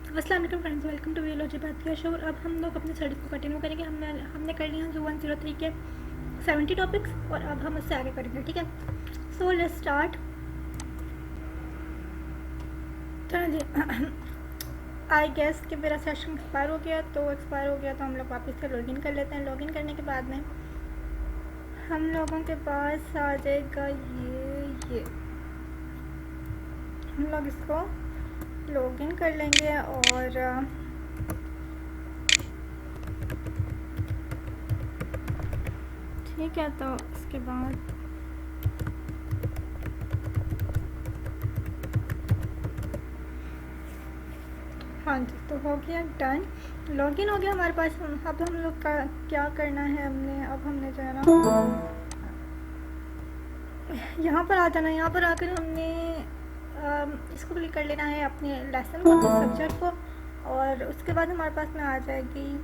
अस्सलाम वालेकुम friends, welcome to वीलॉजी बात का शो। अब हम लोग अपनी स्टडीज़ को कंटिन्यू करेंगे। हमने कर लिया जो 103 के 70 टॉपिक्स और अब हम उससे आगे करेंगे, ठीक है। So let's start. चलो जी। आई गेस कि मेरा सेशन एक्सपायर हो गया, तो हम लोग वापस से लॉगिन कर लेते हैं। लॉगिन करने के बाद में हम लोगों के पास आ जाएगा ये हम लोग इसको लॉगिन कर लेंगे और ठीक है। तो इसके बाद हाँ जी, तो हो गया डन, लॉगिन हो गया हमारे पास। अब हम लोग का क्या करना है, हमने जो है ना यहाँ पर आ जाना। यहाँ पर आकर हमने इसको क्लिक कर लेना है, अपने लेसन को, अपने सब्जेक्ट को, और उसके बाद हमारे पास में आ जाएंगे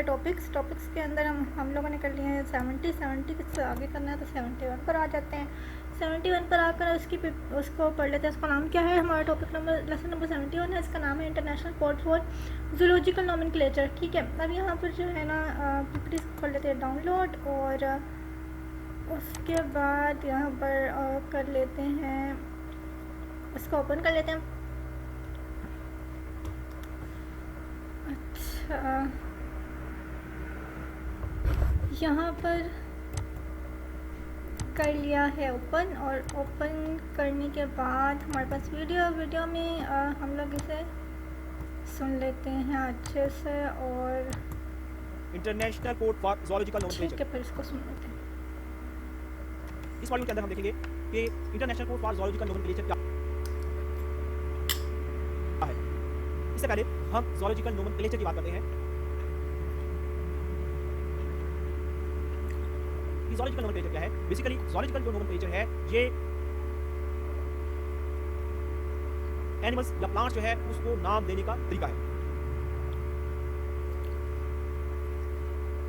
टॉपिक्स। के अंदर हम लोगों ने कर लिए हैं 70 से आगे करना है तो 71 पर आ जाते हैं। 71 पर आकर उसको पढ़ लेते हैं। उसका नाम क्या है, हमारा टॉपिक नंबर लेसन नंबर 71 है। इसका नाम है international code for zoological nomenclature, ठीक है। अब यहाँ पर जो है ना पीपीटी कर लेते हैं डाउनलोड, और उसके बाद यहाँ पर कर लेते हैं, इसको ओपन कर लेते हैं। अच्छा, यहाँ पर कर लिया है ओपन, और ओपन करने के बाद हमारे पास वीडियो में हम लोग इसे सुन लेते हैं अच्छे से, और international code for zoological nomenclature. ठीक है, फिर इसको सुन लेते हैं। इस मॉड्यूल के अंदर हम देखेंगे कि international code for zoological nomenclature क्या है। इससे पहले हम ज़ूलॉजिकल नोमेनक्लेचर की बात करते हैं। ज़ूलॉजिकल नोमेनक्लेचर क्या है? बेसिकली ज़ूलॉजिकल जो नोमेनक्लेचर है, ये एनिमल्स या प्लांट्स जो है उसको नाम देने का तरीका है।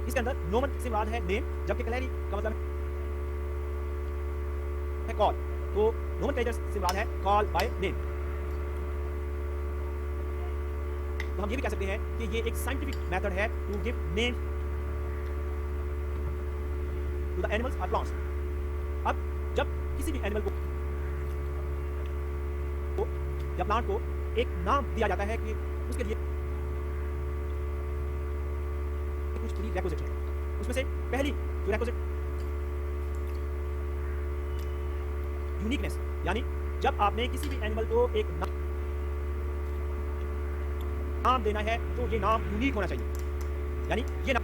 इसके अंदर नोमन से मुराद है नेम, जबकि क्लेरी का मतलब है कॉल। तो नोमेनक्लेचर से मुराद है कॉल बाय नेम। तो हम ये भी कह सकते हैं कि ये एक साइंटिफिक मेथड है to give name to the animals और प्लांट्स। अब जब किसी भी एनिमल को या प्लांट को एक नाम दिया जाता है कि उसके लिए कुछ प्री रिक्विजिट है। उसमें से पहली जो रिक्विजिट यूनिकनेस, यानी जब आपने किसी भी एनिमल को एक नाम देना है तो ये नाम यूनिक होना चाहिए, यानी ये नाम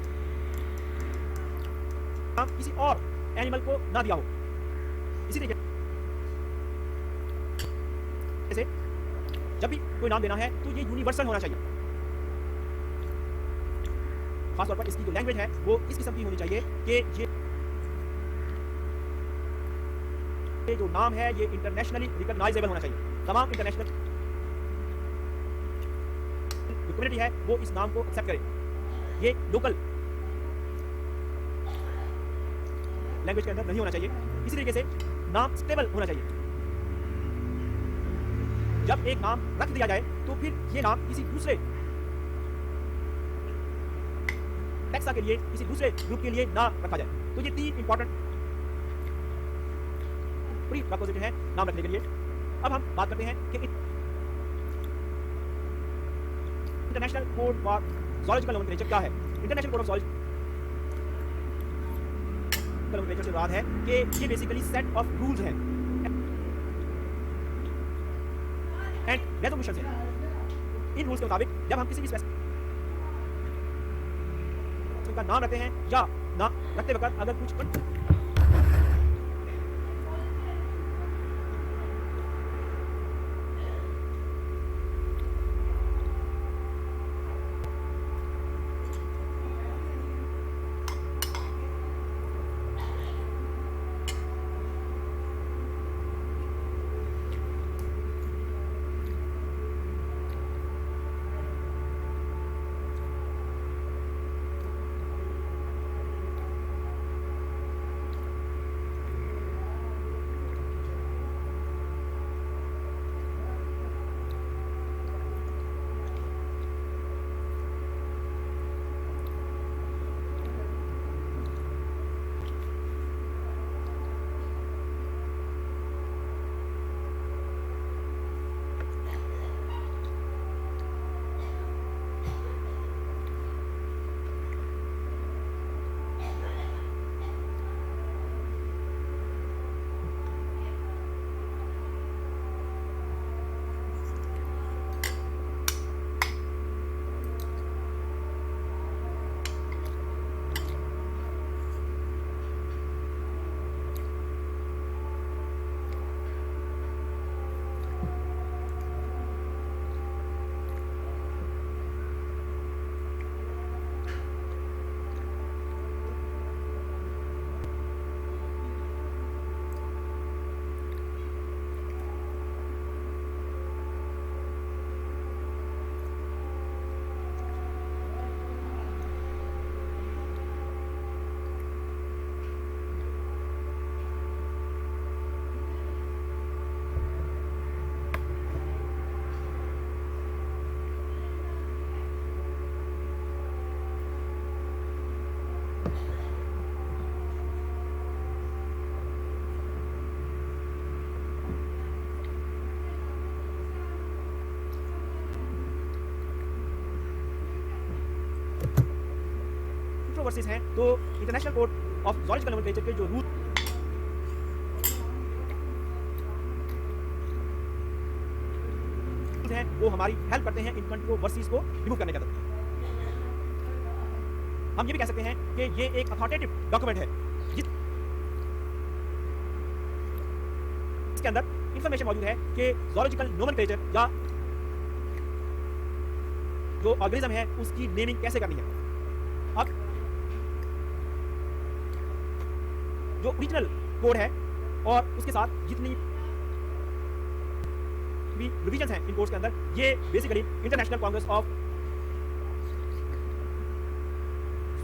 किसी और एनिमल को ना दिया हो। इसी तरीके से जब भी कोई नाम देना है तो ये यूनिवर्सल होना चाहिए। खासतौर पर इसकी जो लैंग्वेज है वो इस किस्म की होनी चाहिए कि ये जो नाम है ये इंटरनेशनली रिकॉग्नाइजेबल होना चाहिए। तमाम इंटरनेशनल जो कम्युनिटी है वो इस नाम को एक्सेप्ट करे। ये लोकल लैंग्वेज के अंदर नहीं होना चाहिए। इसी तरीके से नाम स्टेबल होना चाहिए। जब एक नाम रख दिया जाए तो फिर ये नाम किसी दूसरे टैक्सा के लिए, किसी दूसरे ग्रुप के लिए ना रखा जाए। तो ये तीन इंपॉर्टेंट प्री रिक्विजिट है नाम रखने के लिए। अब हम बात करते हैं कि international code for zoological nomenclature क्या है। International code of zoological nomenclature से मुराद है कि ये बेसिकली सेट ऑफ रूल्स हैं एंड रेजोल्यूशंस हैं। इन रूल्स के मुताबिक जब हम किसी भी स्पेसिफिक का नाम रखते हैं या ना रखते वक्त अगर कुछ कंट्रोवर्सीज हैं तो international code of zoological nomenclature के जो रूल हैं वो हमारी हेल्प करते हैं इन कंट्रोवर्सीज को रिमूव करने के अंदर। हम ये भी कह सकते हैं कि ये एक अथॉरिटेटिव डॉक्यूमेंट है जिसके अंदर इंफॉर्मेशन मौजूद है कि ज़ूलॉजिकल नोमेनक्लेचर या जो ऑर्गेनिज्म है उसकी नेमिंग कैसे करनी है। अब जो ओरिजिनल कोड है और उसके साथ जितनी भी रिवीजन हैं इन कोर्स के अंदर, ये basically international Congress of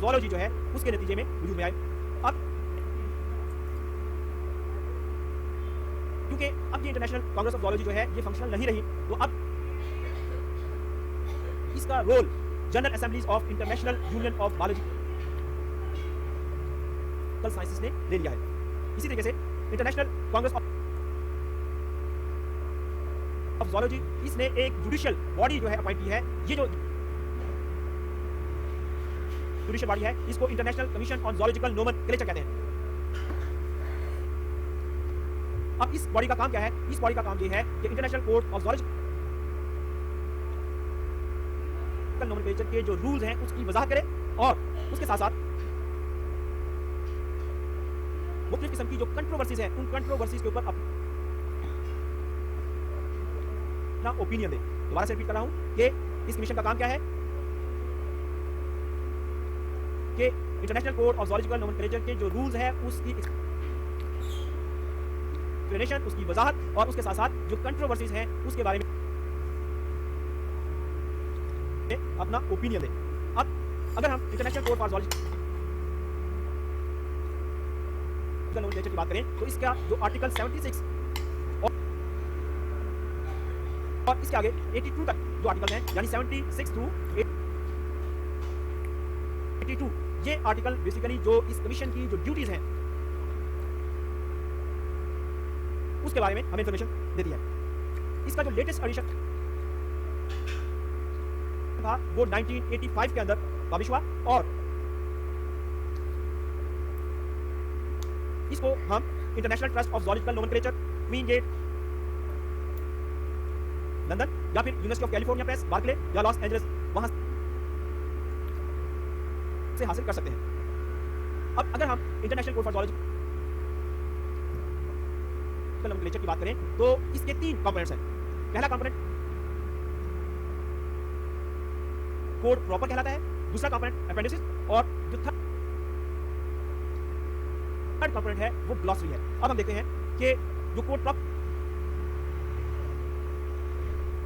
zoology जो है उसके नतीजे में वजूद में आए। अब क्योंकि अब ये इंटरनेशनल कांग्रेस ऑफ ज़ूलॉजी जो है ये फंक्शनल नहीं रही, तो अब इसका role general assemblies of international union of biological sciences ने ले लिया है। इसी तरीके से इंटरनेशनल कांग्रेस ऑफ ज़ूलॉजी इसने एक जुडिशियल बॉडी जो है अपॉइंट की है। ये जो जुडिशियल बॉडी है इसको international commission on zoological nomenclature कहते हैं। अब इस बॉडी का काम क्या है? इस बॉडी का काम ये है कि international code of zoological nomenclature के जो रूल्स हैं उसकी वजाहत करे और उसके साथ साथ मुख्तलिफ किस्म की जो कंट्रोवर्सीज हैं उन कंट्रोवर्सीज के ऊपर अपना ओपिनियन दे। दोबारा से रिपीट कर रहा हूं कि इस कमीशन का काम क्या है कि international code of zoological nomenclature के जो रूल्स है उसकी एक्सप्लेनेशन, उसकी वजाहत और उसके साथ साथ जो कंट्रोवर्सीज हैं उसके बारे में अपना ओपिनियन दे। अब अगर हम international code for zoological nomenclature की बात करें तो इसका जो आर्टिकल 76 और इसके आगे 82 तक जो आर्टिकल हैं यानी 76 टू 82 ये आर्टिकल बेसिकली जो इस कमीशन की जो ड्यूटीज हैं उसके बारे में हमें इंफॉर्मेशन देती है। इसका जो लेटेस्ट एडिशन था वो 1985 के अंदर पब्लिश हुआ और इसको हम international trust of zoological nomenclature, queen gate London या फिर university of California press, Berkeley या लॉस एंजलिस वहां से हासिल कर सकते हैं। अब अगर हम international code for zoological nomenclature की बात करें तो इसके 3 कंपोनेंट्स हैं। पहला कंपोनेंट कोड प्रॉपर कहलाता है, दूसरा कंपोनेंट अपेंडिसेस और जो थर्ड कंपोनेंट है वो ग्लॉसरी है। अब हम देखते हैं कि जो कोड प्रॉपर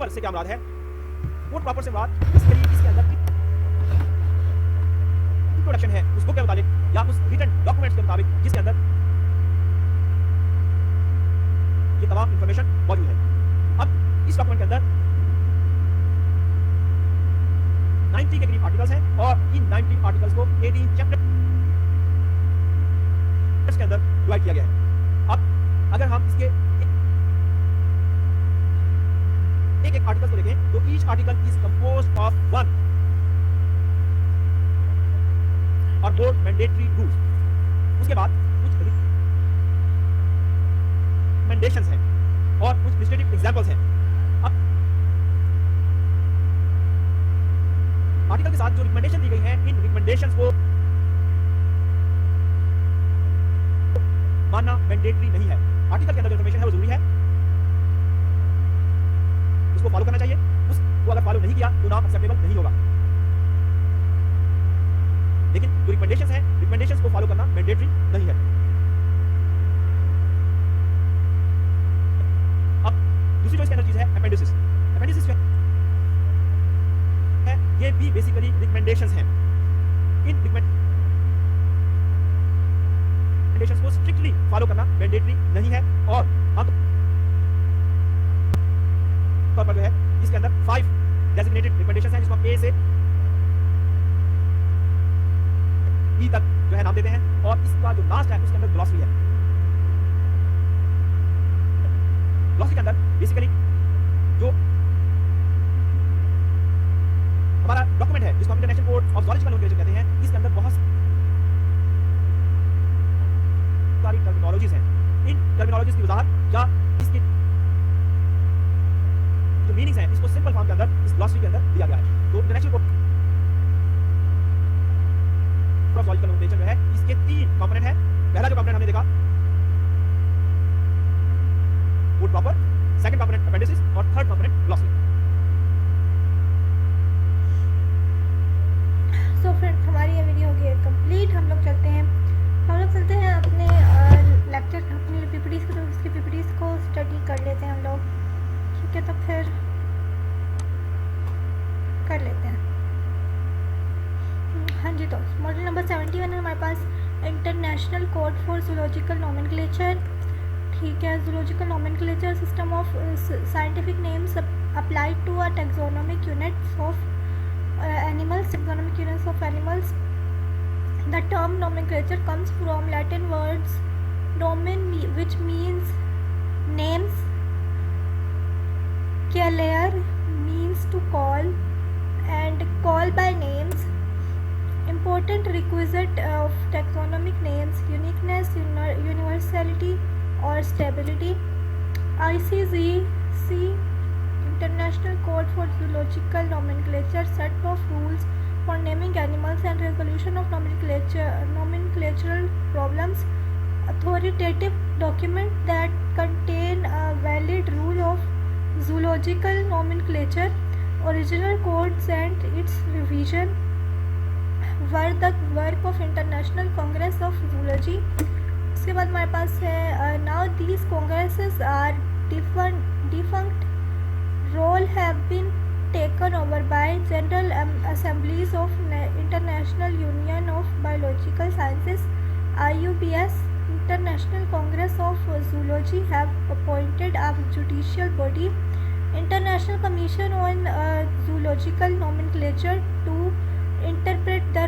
से क्या मुराद है। कोड प्रॉपर से मुराद बेसिकली इसके अंदर इंट्रोडक्शन है उस बुक के मुताबिक या उस रिटन डॉक्यूमेंट्स के मुताबिक जिसके अंदर ये तमाम इंफॉर्मेशन मौजूद है। अब इस डॉक्यूमेंट के अंदर 90 के करीब आर्टिकल्स हैं और इन 90 आर्टिकल्स को 18 चैप्टर्स के अंदर डिवाइड किया गया है। अब अगर हम इसके एक आर्टिकल को देखें तो each article is composed of 1 और मोर मैंडेटरी रूल्स। उसके बाद कुछ रिकमेंडेशंस हैं और कुछ लिस्टेटिव एग्जांपल्स हैं। अब आर्टिकल के साथ जो रिकमेंडेशन दी गई है इन रिकमेंडेशंस को मानना मैंडेटरी नहीं है। आर्टिकल के अंदर जो इंफॉर्मेशन है वो जरूरी है, उसको फॉलो करना चाहिए। उसको अगर फॉलो नहीं किया तो नाम एक्सेप्टेबल नहीं होगा। लेकिन जो रिकमेंडेशंस हैं रिकमेंडेशंस को फॉलो करना मैंडेटरी नहीं है। अब दूसरी जो इसके अंदर चीज है अपेंडिसेस। अपेंडिसेस है ये भी बेसिकली रिकमेंडेशंस हैं। इन रिकमेंडेशंस को स्ट्रिक्टली फॉलो करना मैंडेटरी नहीं है और हम तौर पर जो है इसके अंदर 5 डेजिग्नेटेड रिकमेंडेशंस हैं जिसको हम ए से ई तक जो है नाम देते हैं और इसका जो लास्ट है उसके अंदर ग्लॉसरी है। ग्लॉसरी के अंदर बेसिकली जो हमारा डॉक्यूमेंट है जिसको हम international code of zoological nomenclature कहते हैं, इसके अंदर बहुत सारी टर्मिनोलॉजीज हैं। इन टर्मिनोलॉजीज की वजाहत या इसके जो मीनिंग्स हैं इसको सिंपल फॉर्म के अंदर इस ग्लॉसरी के अंदर दिया गया है। तो international code of zoological nomenclature जो है इसके 3 कंपोनेंट हैं। पहला जो कंपोनेंट हमने देखा code proper, second component appendices और third component glossary. So friends हमारी ये वीडियो हो गई है कंप्लीट। हम लोग चलते हैं अपने लेक्चर अपनी पीपीटीज को, तो उसकी पीपीटीज को स्टडी कर लेते हैं हम लोग, ठीक है। तो फिर कर लेते हैं। हाँ जी, तो मॉडल नंबर 71 है हमारे पास, international code for zoological nomenclature, ठीक है। Zoological nomenclature system of scientific names applied to a taxonomic units of animals, taxonomic units of animals. The term nomenclature comes from Latin words nomen, which means names, calere means to call, and call by names. Important requisite of taxonomic names: uniqueness, universality or stability. ICZC International Code for Zoological Nomenclature set of rules for naming animals and resolution of nomenclatural problems. Authoritative document that contain a valid rule of zoological nomenclature. Original codes and its revision were the work of International Congress of Zoology. उसके बाद हमारे पास है now these congresses are defunct. Role have been taken over by General Assemblies of International Union of Biological Sciences (IUBS). International Congress of Zoology have appointed a judicial body, International Commission on Zoological Nomenclature, to interpret the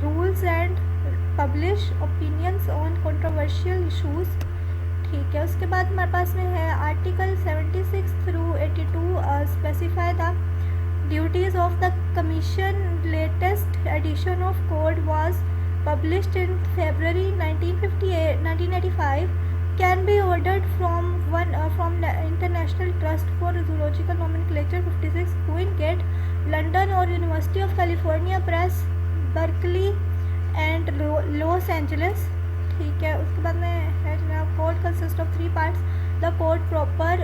rules and publish opinions on controversial issues, ठीक है। उसके बाद हमारे पास में है article 76 through 82 specify the duties of the commission. Latest edition of code was published in February 1985, can be ordered from international trust for zoological nomenclature 56 queen gate, London, और university of California press, Berkeley and Los Angeles, ठीक है। उसके बाद में है जनाब code consist of 3 parts. The code proper,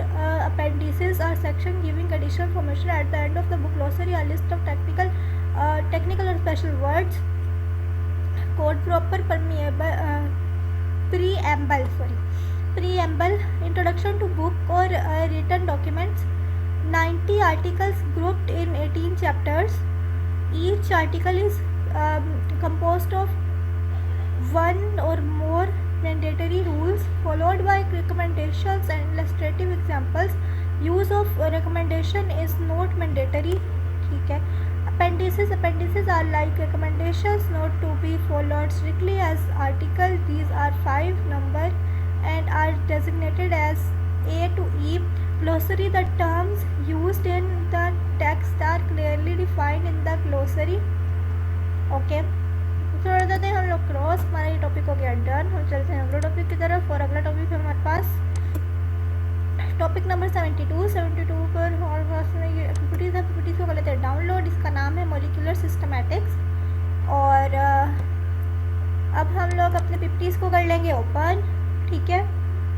appendices are section giving additional information at the end of the book. Glossary, a list of technical or special words. Code proper, preamble, introduction to book or written documents. 90 articles grouped in 18 chapters. Each article is composed of one or more mandatory rules followed by recommendations and illustrative examples. Use of recommendation is not mandatory, ठीक है। Appendices are like recommendations, not to be followed strictly as article. These are 5 number and are designated as A to E. Glossary, the terms used in the text are clearly defined in the glossary, okay। छोड़ देते हैं हम लोग cross, हमारा ये topic हो गया done. हम चलते हैं अगला टॉपिक की तरफ, और अगला टॉपिक है हमारे पास टॉपिक नंबर 72 पर हमारे पास में ये पीपीटीज है। पीपीटीज को कर लेते हैं डाउनलोड। इसका नाम है मॉलिक्यूलर सिस्टमैटिक्स, और अब हम लोग अपने पीपीटीज को कर लेंगे ओपन, ठीक है।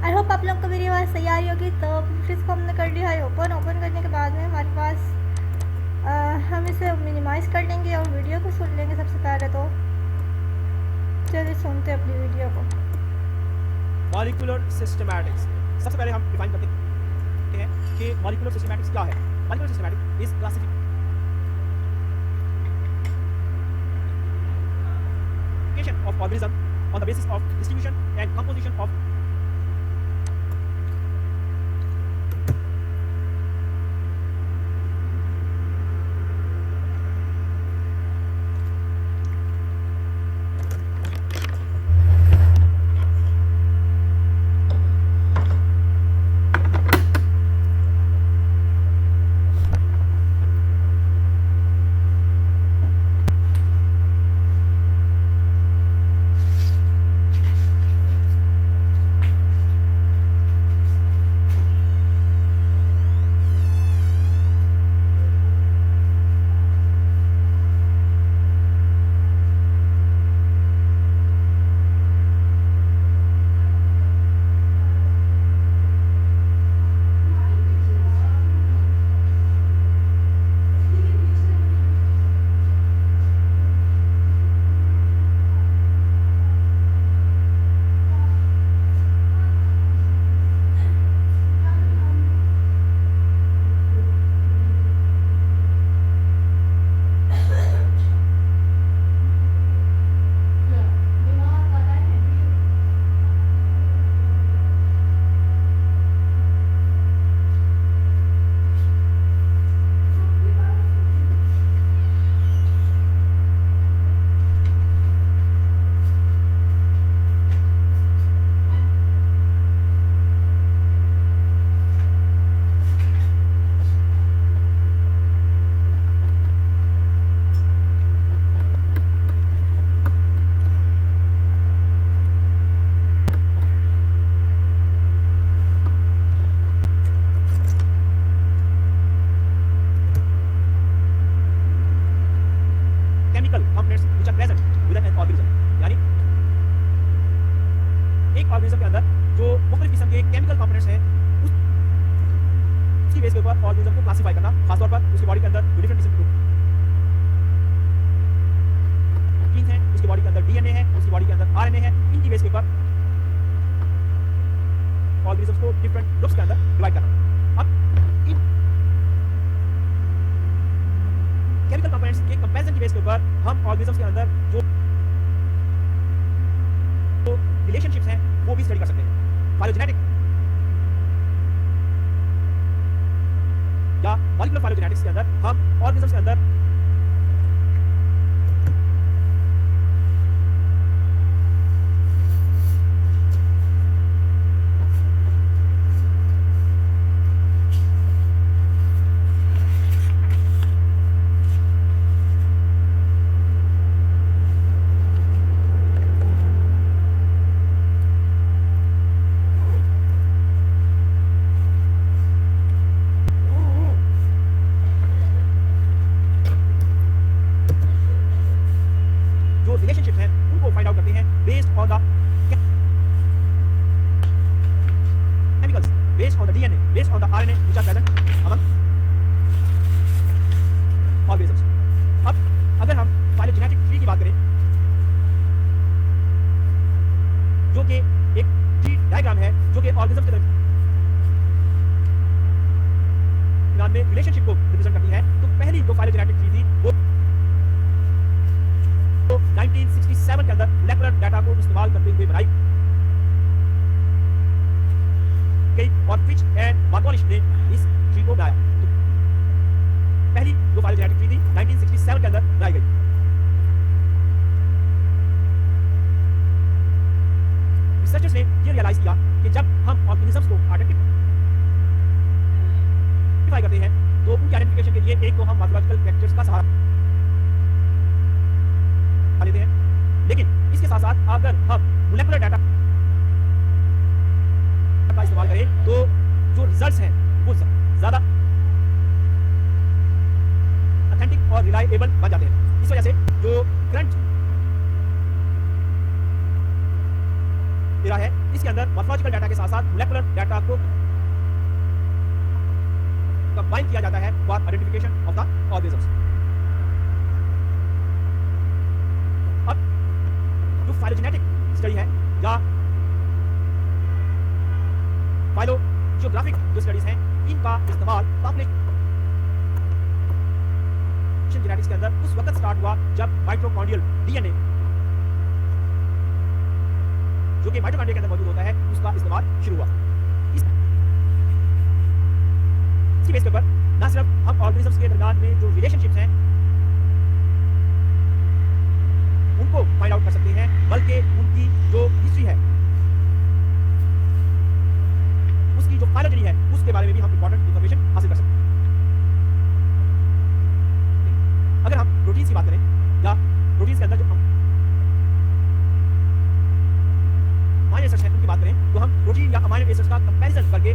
आई होप आप लोग को मेरी आवाज़ सही आ रही होगी। तो पीपीटीज को हमने कर लिया है ओपन करने के बाद में हमारे पास हम इसे मिनिमाइज़ कर लेंगे और वीडियो को सुन लेंगे सबसे पहले। तो चलिए सुनते हैं अपनी वीडियो को। मॉलिक्यूलर सिस्टमैटिक्स, सबसे पहले हम डिफाइन करते हैं कि मॉलिक्यूलर सिस्टमैटिक्स क्या है। Molecular systematics is classification of organism on the basis of distribution and composition of organism के अंदर जो मुख्तलिफ किस्म के केमिकल कंपोनेंट्स हैं उसकी बेस के ऊपर ऑर्गेनिज्म को क्लासिफाई करना, खासतौर पर उसकी बॉडी के अंदर डिफरेंट किस्म के प्रोटीन हैं, उसकी बॉडी के अंदर डीएनए है, उसकी बॉडी के अंदर आरएनए है, इनकी बेस के ऊपर ऑर्गेनिज्म्स को डिफरेंट ग्रुप्स के अंदर डिवाइड करना। अब इन केमिकल कंपोनेंट्स के कंपैरिजन की बेस के ऊपर हम ऑर्गेनिज्म्स के अंदर जो रिलेशनशिप्स हैं वो भी स्टडी कर सकते हैं। फाइलोजेनेटिक या मॉलिक्यूलर फाइलोजेनेटिक्स के अंदर हम ऑर्गेनिज्म्स के अंदर जो रिलेशनशिप हैं उनको फाइंड आउट करते हैं based on the chemicals, based on the DNA, based on the RNA which are present among organisms. अब अगर हम फाइलोजेनेटिक ट्री की बात करें जो कि एक ट्री डायग्राम है जो कि ऑर्गेनिजम्स के दरमियान में रिलेशनशिप को रिप्रेजेंट करती है, तो पहली जो फाइलोजेनेटिक ट्री थी वो 1967 के अंदर मोलेकुलर डाटा को इस्तेमाल करते हुए बनाई गई और फिच एंड मार्कोलिश ने इस ट्री को बनाया। तो पहली जो फाइलोजेनेटिक ट्री थी 1967 के अंदर बनाई गई। रिसर्चर्स ने ये रियलाइज किया कि जब हम ऑर्गेनिजम्स को आइडेंटिफाई करते हैं तो उनकी आइडेंटिफिकेशन के लिए एक तो हम मॉर्फोलॉजिकल फैक्टर्स का सहारा लेते हैं, लेकिन इसके साथ साथ अगर हम मोलेकुलर डाटा का इस्तेमाल करें तो जो रिजल्ट्स हैं वो ज्यादा ऑथेंटिक और रिलायबल बन जाते हैं। इस वजह से जो करंट एरा है इसके अंदर मॉर्फोलॉजिकल डाटा के साथ साथ मोलेकुलर डाटा को कंबाइन किया जाता है for identification of the organisms. Phylogenetic study है या फाइलोजियोग्राफिक जो स्टडीज हैं इनका इस्तेमाल पॉपुलेशन जेनेटिक्स के अंदर उस वक्त स्टार्ट हुआ जब माइटोकॉन्ड्रियल डीएनए जो कि माइटोकॉन्ड्रिया के अंदर मौजूद होता है उसका इस्तेमाल शुरू हुआ। इसकी बेस पर ना सिर्फ हम ऑर्गेनिजम्स के दरमियान में जो रिलेशनशिप्स हैं उनको फाइंड आउट कर सकते हैं, बल्कि उनकी जो हिस्ट्री है उसकी जो फाइलोजेनी है उसके बारे में भी हम इंपॉर्टेंट इंफॉर्मेशन हासिल कर सकते हैं। अगर हम प्रोटीन्स की बात करें या प्रोटीन्स के अंदर जो हम अमाइनो एसिड्स हैं उनकी बात करें तो हम प्रोटीन या अमाइनो एसिड्स का कंपैरिजन करके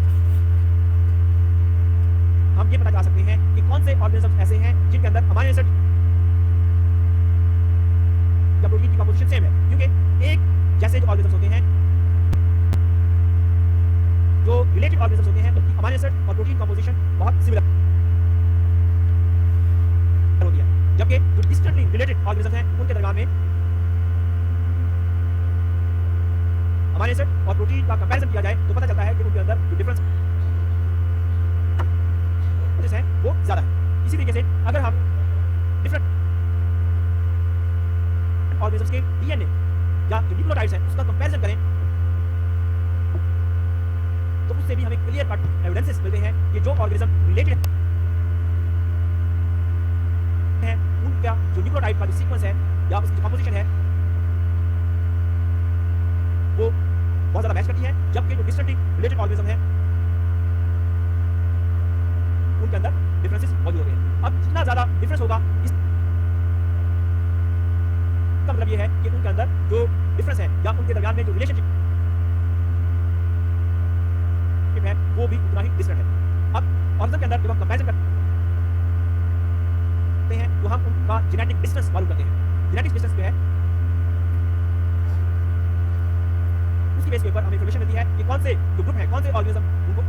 हम ये पता चला सकते हैं कि कौन से ऑर्गेनिजम्स ऐसे हैं जिनके अंदर अमाइनो एसिड प्रोटीन की कंपोजिशन सेम है, क्योंकि एक जैसे जो ऑर्गेनिजम्स होते हैं, जो रिलेटेड ऑर्गेनिजम्स होते हैं उनकी अमाइनो एसिड और प्रोटीन कंपोजिशन बहुत सिमिलर होती है, जबकि जो डिस्टेंटली रिलेटेड ऑर्गेनिजम्स हैं उनके दरमियान में अमाइनो एसिड और प्रोटीन का कंपैरिजन किया जाए तो पता चलता है कि उनके अंदर जो डिफरेंस है वो ज्यादा है। इसी तरीके से अगर हम डिफरेंट ऑर्गेनिजम्स के डीएनए या जो न्यूक्लियोटाइड्स हैं उसका कंपैरिजन करें तो उससे भी हमें क्लियर कट एविडेंसेस मिलते हैं कि जो ऑर्गेनिज्म रिलेटेड है उनका जो न्यूक्लियोटाइड का जो सीक्वेंस है या उसकी जो कंपोजिशन है वो बहुत ज्यादा मैच करती है, जबकि जो डिस्टेंटली रिलेटेड ऑर्गेनिज्म है उनके अंदर डिफरेंसेस मौजूद होते हैं। अब जितना ज्यादा डिफरेंस होगा इसका मतलब ये है कि उनके अंदर जो डिफरेंस है या उनके दरमियान में जो रिलेशनशिप है वो भी उतना ही डिस्टेंट है। अब ऑर्गेनिज्म के अंदर जब हम कंपैरिजन करते हैं तो हम उनका जेनेटिक डिस्टेंस मालूम करते हैं। जेनेटिक डिस्टेंस क्या है बेस के ऊपर हमें इंफॉर्मेशन मिलती है कि कौन से जो ग्रुप है, कौन से ऑर्गेनिज्म उनको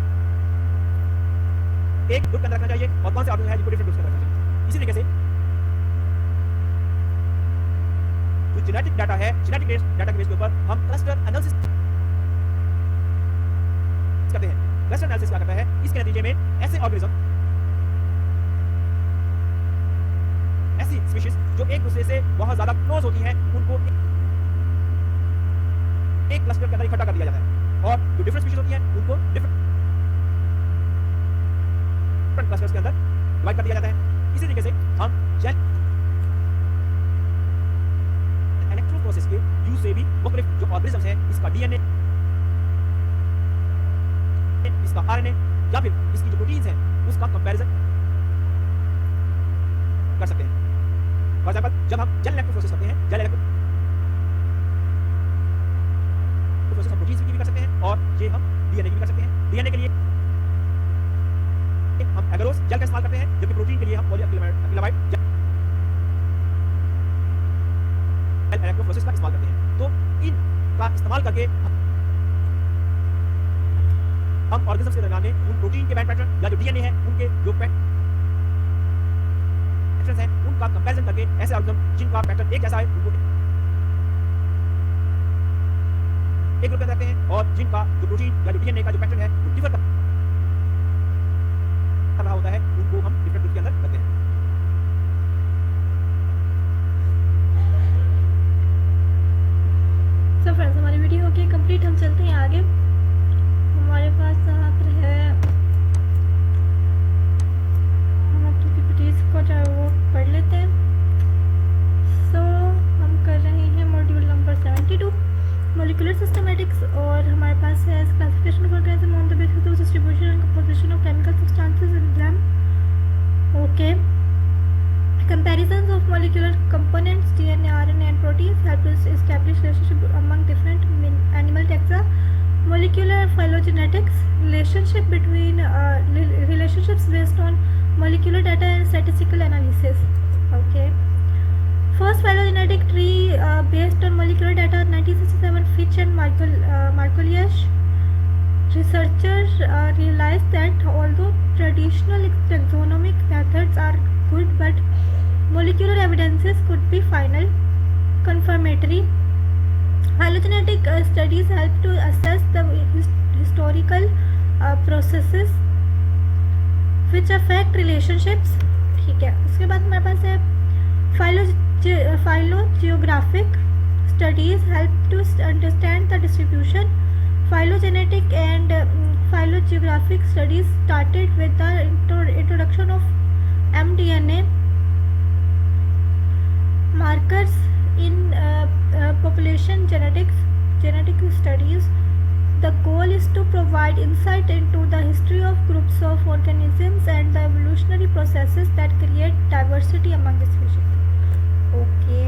एक ग्रुप के अंदर रखना चाहिए और कौन से ऑर्गेनिज्म है जिनको डिफरेंट ग्रुप्स के अंदर रखना चाहिए। इसी तरीके से जो जेनेटिक डाटा है, जेनेटिक डाटा के बेस के ऊपर हम क्लस्टर एनालिसिस करते हैं। क्लस्टर एनालिसिस क्या करता है, इसके नतीजे में ऐसे ऑर्गेनिज्म, ऐसी स्पीशीज जो एक दूसरे से बहुत ज्यादा क्लोज होती हैं, उनको एक क्लस्टर के अंदर इकट्ठा कर दिया जाता है और जो डिफरेंट स्पीशीज होती हैं उनको डिफरेंट क्लस्टर्स के अंदर डिवाइड कर दिया जाता है। इसी तरीके से हम इलेक्ट्रो प्रोसेस के यूज से भी मुख्तलिफ जो ऑर्गेनिजम्स हैं, इसका डीएनए, इसका आरएनए या फिर इसकी जो प्रोटीन्स हैं उसका कंपैरिजन कर सकते हैं। फॉर एग्जांपल, जब हम जेल इलेक्ट्रो प्रोसेस करते हैं, जेल इलेक्ट्रो प्रोसेस हम प्रोटीन्स की भी कर सकते हैं और ये हम डीएनए की भी कर सकते हैं। डीएनए के लिए हम एगरोस जेल का इस्तेमाल करते हैं, जबकि प्रोटीन के लिए हम पॉलीएक्रिलामाइड जेल इलेक्ट्रो प्रोसेस का इस्तेमाल करते हैं। तो इनका इस्तेमाल करके हम ऑर्गेनिज्म्स के दरमियान में उन प्रोटीन के बैंड पैटर्न या जो डीएनए है उनके जो पैटर्न्स हैं उनका कंपैरिजन करके ऐसे ऑर्गेनिज्म जिनका पैटर्न एक जैसा है उनको एक ग्रुप में रखते हैं और जिनका जो प्रोटीन या जो डीएनए का जो पैटर्न है वो डिफर कर रहा होता है उनको हम डिफरेंट ग्रुप के अंदर रखते हैं। सो फ्रेंड्स, हमारी वीडियो हो गई कंप्लीट। हम चलते हैं आगे। हमारे पास यहाँ पर है, हम अपनी पीपीटीज को जो है वो पढ़ लेते हैं। सो हम कर रहे हैं मॉड्यूल नंबर 72 मॉलिक्यूलर सिस्टमैटिक्स, और हमारे पास है classification of organism on the basis of distribution and composition of chemical substances in them. Okay, comparisons of molecular components DNA, RNA and proteins help to establish relationship among different animal taxa. Molecular phylogenetics, relationship between relationships based on molecular data and statistical analysis. Okay, first phylogenetic tree based on molecular data 1967, Fitch and Markolius. Researchers realized that although traditional taxonomic methods are good, but molecular evidences could be final, confirmatory. Phylogenetic studies help to assess the historical processes which affect relationships. ठीक है, उसके बाद हमारे पास है phylogeographic studies help to understand the distribution. Phylogenetic and phylogeographic studies started with the introduction of mDNA markers in population genetic studies. The goal is to provide insight into the history of groups of organisms and the evolutionary processes that create diversity among the species. Okay,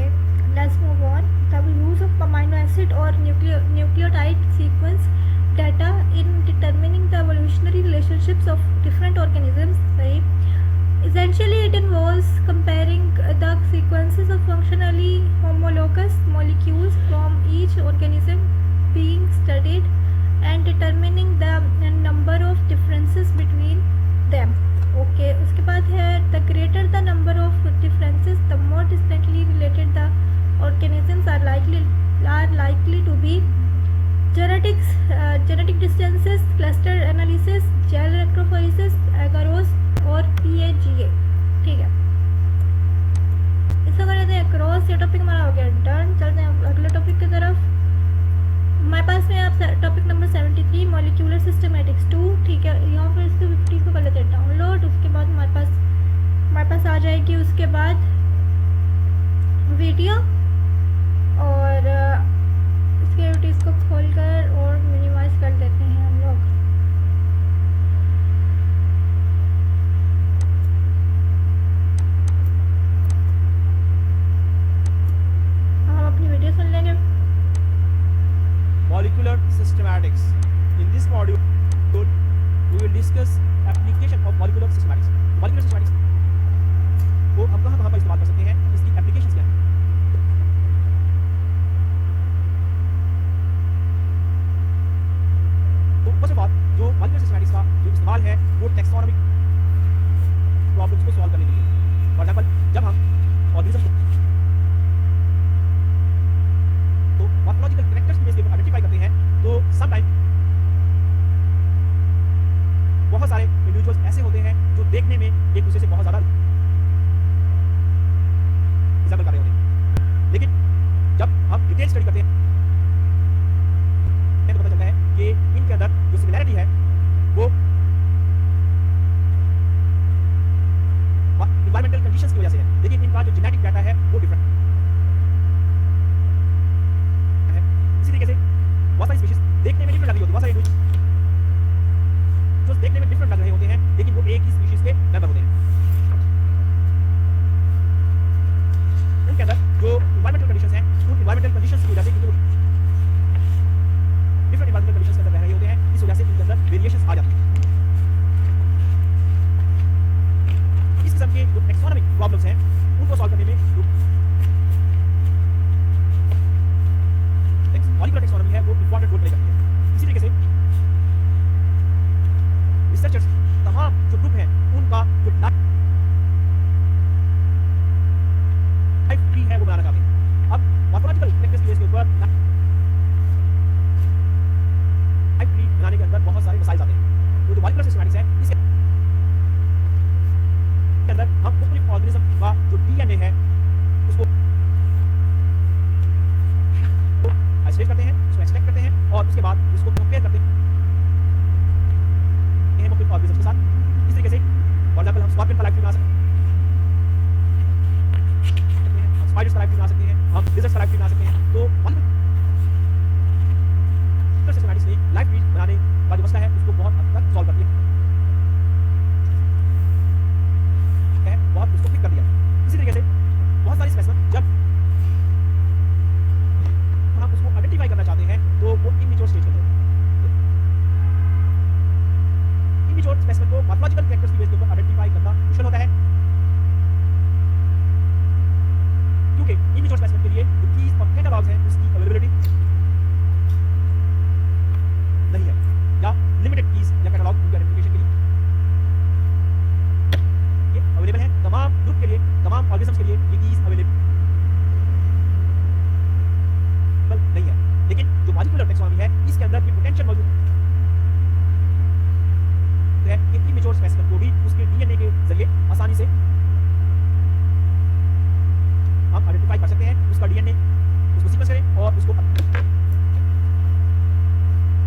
let's move on. The use of amino acid or nucleotide sequence data in determining the evolutionary relationships of different organisms. Right? Essentially, it involves comparing the sequences of functionally homologous molecules from each organism being studied and determining the number of differences between them. Okay, उसके बाद है the greater the number of differences, the more distantly related the organisms are likely to be. Genetic distances, cluster analysis, gel electrophoresis, agarose और PAGA. ठीक है, इसका कर लेते हैं क्रॉस। ये टॉपिक हमारा हो गया डन। चलते हैं अगले टॉपिक की तरफ। हमारे पास में आप टॉपिक नंबर 73 मॉलिक्यूलर सिस्टमैटिक्स 2। ठीक है, यहाँ पर इसको 50 को कर लेते हैं डाउनलोड। उसके बाद हमारे पास आ जाएगी उसके बाद वीडियो, और इसके एक्टिविटीज़ को खोलकर और मिनिमाइज कर देते हैं हम लोग। हम अपनी वीडियो सुन लेंगे। Molecular systematics. In this module, we will discuss application of molecular systematics. Molecular systematics को हम कहाँ पर इस्तेमाल कर सकते हैं, इसकी एप्लीकेशंस क्या हैं। सिस्टमैटिक्स का जो इस्तेमाल है वो टैक्सोनॉमिक प्रॉब्लम्स को सॉल्व करने के लिए। फॉर एग्जांपल, जब हम ऑर्गेनिज्म को मॉर्फोलॉजिकल कैरेक्टर्स की बेस पर आइडेंटिफाई करते हैं तो सम टाइम बहुत सारे इंडिविजुअल्स ऐसे होते हैं जो देखने में एक दूसरे से बहुत ज्यादा रिजेंबल कर रहे होते हैं, लेकिन जब हम डिटेल स्टडी करते हैं तो पता चलता है कि इनके अंदर जो सिमिलैरिटी है वो एनवायरमेंटल कंडीशंस की वजह से है, लेकिन इनका जो जेनेटिक डाटा है वो डिफरेंट है। इसी तरीके से बहुत सारी स्पीशीज देखने में डिफरेंट लग रही होती है, बहुत सारे इंडिविजुअल्स देखने में डिफरेंट लग रहे होते हैं, लेकिन वो एक ही स्पीशीज के मेंबर होते हैं। उनके अंदर जो एनवायरमेंटल कंडीशंस हैं उन एनवायरमेंटल कंडीशंस की वजह से डिफरेंट एनवायरमेंटल कंडीशंस के अंदर रह रहे होते हैं, इस वजह से उनके अंदर वेरिएशंस आ जाती हैं। इस किस्म के जो टैक्सोनॉमिक प्रॉब्लम्स हैं उनको सॉल्व करने में मॉलिक्यूलर टैक्सोनॉमी है वो इंपॉर्टेंट रोल प्ले करती है। इसी तरीके से रिसर्चर्स तमाम जो ग्रुप हैं उनका जो लाइफ ट्री है वो बनाना चाहते हैं। अब मॉर्फोलॉजिकल कैरेक्टर्स की बेस के ऊपर लाइफ ट्री बनाने के अंदर बहुत सारे मसाइल आते हैं। तो जो मॉलिक्यूलर सिस्टमैटिक्स है इसके अंदर हम मुख्तलिफ ऑर्गेनिज्म का जो डीएनए है उसको आइसोलेट करते हैं, उसको एक्सट्रैक्ट करते हैं और उसके बाद उसको कंपेयर करते हैं मुख्तलिफ ऑर्गेनिज्म के साथ। इस तरीके से फॉर एग्जांपल हम स्कॉर्पियन का लाइफ ट्री बना सकते हैं, हम स्पाइडर्स का लाइफ ट्री बना सकते हैं, हम लिजर्ड्स का लाइफ ट्री बना सकते हैं। तो मॉलिक्यूलर सिस्टमैटिक्स ने लाइफ ट्री बनाने का जो मसला है उसको बहुत हद तक सॉल्व कर दिया है, बहुत उसको फिट कर दिया। इसी तरीके से बहुत सारी स्पेसिमेन जब हम उसको आइडेंटिफाई करना चाहते हैं तो वो इमेच्योर स्टेज पर होते हैं। इमेच्योर स्पेसिमेन को मॉर्फोलॉजिकल कैरेक्टर्स की बेस के ऊपर आइडेंटिफाई करना मुश्किल होता है, क्योंकि इमेच्योर स्पेसिमेन के लिए जो कीज और कैटलॉग्स हैं उसकी अवेलेबिलिटी नहीं है, या लिमिटेड कीज या कैटलॉग उनकी आइडेंटिफिकेशन के लिए ये अवेलेबल है। तमाम ग्रुप के लिए, तमाम ऑर्गेनिजम्स के लिए ये कीज अवेलेबल नहीं है, लेकिन जो मॉलिक्यूलर टैक्सोनॉमी है इसके अंदर भी पोटेंशियल मौजूद है कि इमेच्योर स्पेसिमेन को भी उसके डीएनए के जरिए आसानी से हम आइडेंटिफाई कर सकते हैं, उसका डीएनए उसको सीक्वेंस करें और उसको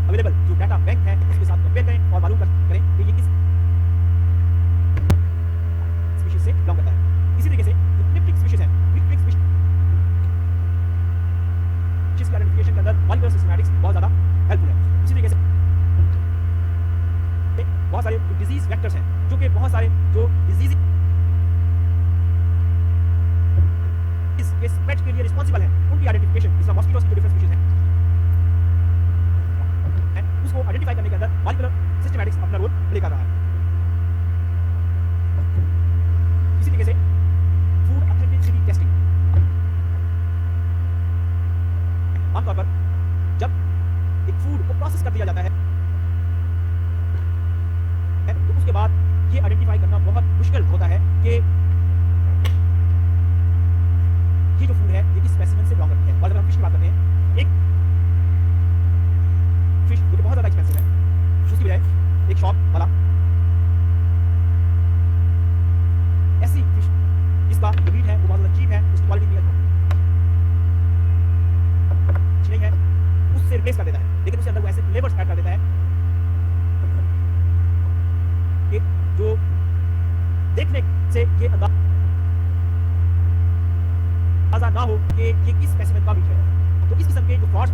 अवेलेबल जो डाटा बैंक है उसके साथ कंपेयर करें और मालूम करें कि ये किस स्पीशीज से बिलोंग करता है। इसी तरीके से जो क्रिप्टिक स्पीशीज है, क्रिप्टिक स्पीशीज की आइडेंटिफिकेशन के अंदर मॉलिक्यूलर सिस्टमैटिक्स बहुत ज्यादा हेल्पफुल है। इसी तरीके से बहुत सारे डिजीज वेक्टर्स हैं जो कि बहुत सारे जो डिजीज के स्प्रेड के लिए रिस्पांसिबल हैं, उनकी आइडेंटिफिकेशन, जिसमें मॉस्किटोस की जो डिफरेंट स्पीशीज हैं उसको आइडेंटिफाई करने के अंदर मॉलिक्यूलर सिस्टमैटिक्स अपना रोल प्ले कर रहा है। इसी तरीके से फूड ऑथेंटिसिटी टेस्टिंग, आमतौर पर जब एक फूड को प्रोसेस कर दिया जाता है तो उसके बाद ये आइडेंटिफाई करना बहुत मुश्किल होता है कि ये जो फूड है ये किस स्पेसिमेन से बिलोंग करती है। और अगर हम फिश की बात करते हैं, एक फिश जो कि बहुत ज़्यादा एक्सपेंसिव है, उसकी बजाय एक शॉप वाला ऐसी फिश जिसका जो मीट है वो बहुत ज़्यादा चीप है, उसकी क्वालिटी भी अच्छी नहीं है, उससे रिप्लेस कर देता है, लेकिन उसके अंदर वो ऐसे फ्लेवर्स ऐड कर देता है कि जो देखने से ये अंदाजा ना हो कि ये किस स्पेसिमेन का मीट है। तो इस किस्म के जो फ्रॉड्स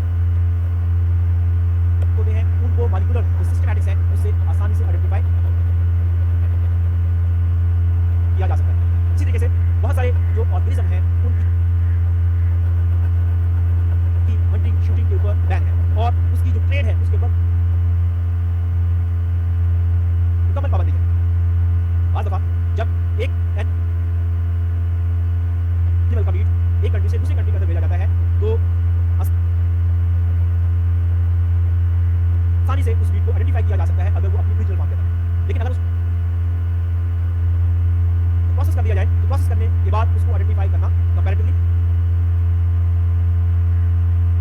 होते हैं उनको मॉलिक्यूलर सिस्टमैटिक्स है उससे आसानी से आइडेंटिफाई किया जा सकता है। इसी तरीके से बहुत सारे जो ऑर्गेनिज्म हैं उनकी हंटिंग शूटिंग के ऊपर बैन है और उसकी जो ट्रेड है उसके ऊपर मुकम्मल पाबंदी है। बाज़ दफ़ा जब एक आसानी से उस वीट को आइडेंटिफाई किया जा सकता है अगर वो अपनी ओरिजिनल फॉर्म के अंदर है। लेकिन अगर उसको प्रोसेस कर दिया जाए तो प्रोसेस करने के बाद उसको आइडेंटिफाई करना कंपैरेटिवली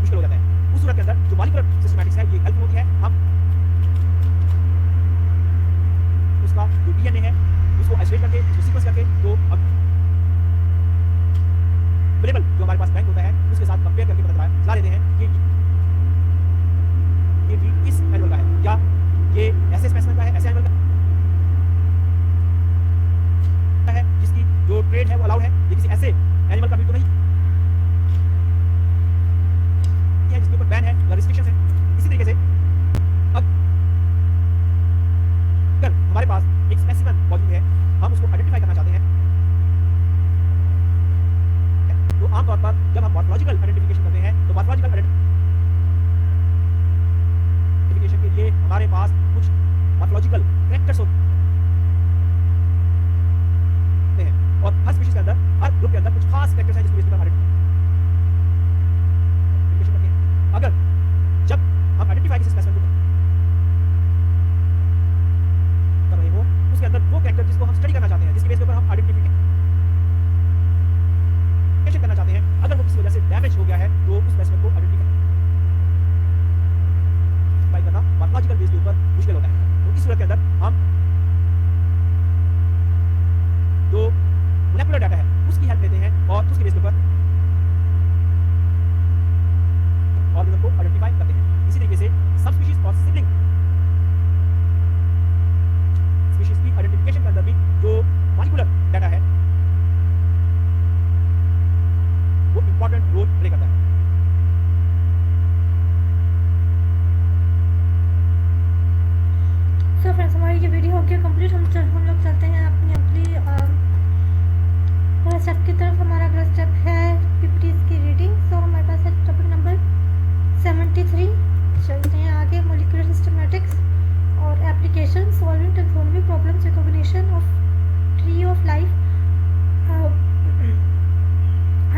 मुश्किल हो जाता है। उस सूरत के अंदर जो मॉलिक्यूलर सिस्टमैटिक्स है ये हेल्प होती है। हम उसका जो डीएनए है उसको आइसोलेट करके उसको सीक्वेंस करके तो अब अवेलेबल जो हमारे पास बैंक होता है उसके साथ कंपेयर करके पता चला लेते हैं कि ये वीट किस एनिमल का है, क्या ये ऐसे स्पेसिमेन का है, ऐसे एनिमल का है जिसकी जो ट्रेड है वो अलाउड है, ये किसी ऐसे एनिमल का वीट तो नहीं है जिसके ऊपर बैन है या रिस्ट्रिक्शंस है। इसी तरीके से अगर हमारे पास एक स्पेसिमेन मौजूद है, हम उसको आइडेंटिफाई करना चाहते हैं, तो आमतौर पर जब हम मॉर्फोलॉजिकल आइडेंटिफिकेशन करते हैं तो मॉर्फोलॉजिकल आइडेंटिफिकेशन के लिए हमारे पास कुछ मॉर्फोलॉजिकल कैरेक्टर्स होते हैं और हर स्पीशीज के अंदर, हर ग्रुप के अंदर कुछ खास कैरेक्टर्स हैं जिसकी बेस पर हम आइडेंटिफिकेशन करते हैं। अगर जब हम आइडेंटिफाई किसी स्पेसिमेन को कर रहे हो उसके अंदर वो कैरेक्टर जिसको हम स्टडी करना चाहते हैं, जिसकी बेस पर हम आइडेंटिफिकेशन करना चाहते हैं, अगर वो किसी वजह से डैमेज हो गया है तो उस स्पेसिमेन को आइडेंटिफाई करना मॉर्फोलॉजिकल बेस के ऊपर मुश्किल होता है। तो इस सूरत के अंदर हम जो मोलेकुलर डाटा है उसकी हेल्प लेते हैं और उसके बेस के ऊपर ऑर्गेनिज्म को आइडेंटिफाई करते हैं। इसी तरीके से सब स्पीशीज और सिबलिंग स्पीशीज की आइडेंटिफिकेशन के अंदर भी जो मॉलिक्यूलर डाटा है वो इंपॉर्टेंट रोल प्ले करता है। सो फ्रेंड्स, हमारी ये वीडियो हो गया कंप्लीट। हम लोग चलते हैं अपनी अगली स्टेप की तरफ। हमारा अगला स्टेप है पीपीटीज की रीडिंग। सो हमारे पास है टॉपिक नंबर 73। चलते हैं आगे। मॉलिक्यूलर सिस्टमैटिक्स और application, solving taxonomy problems, recognition of tree of life,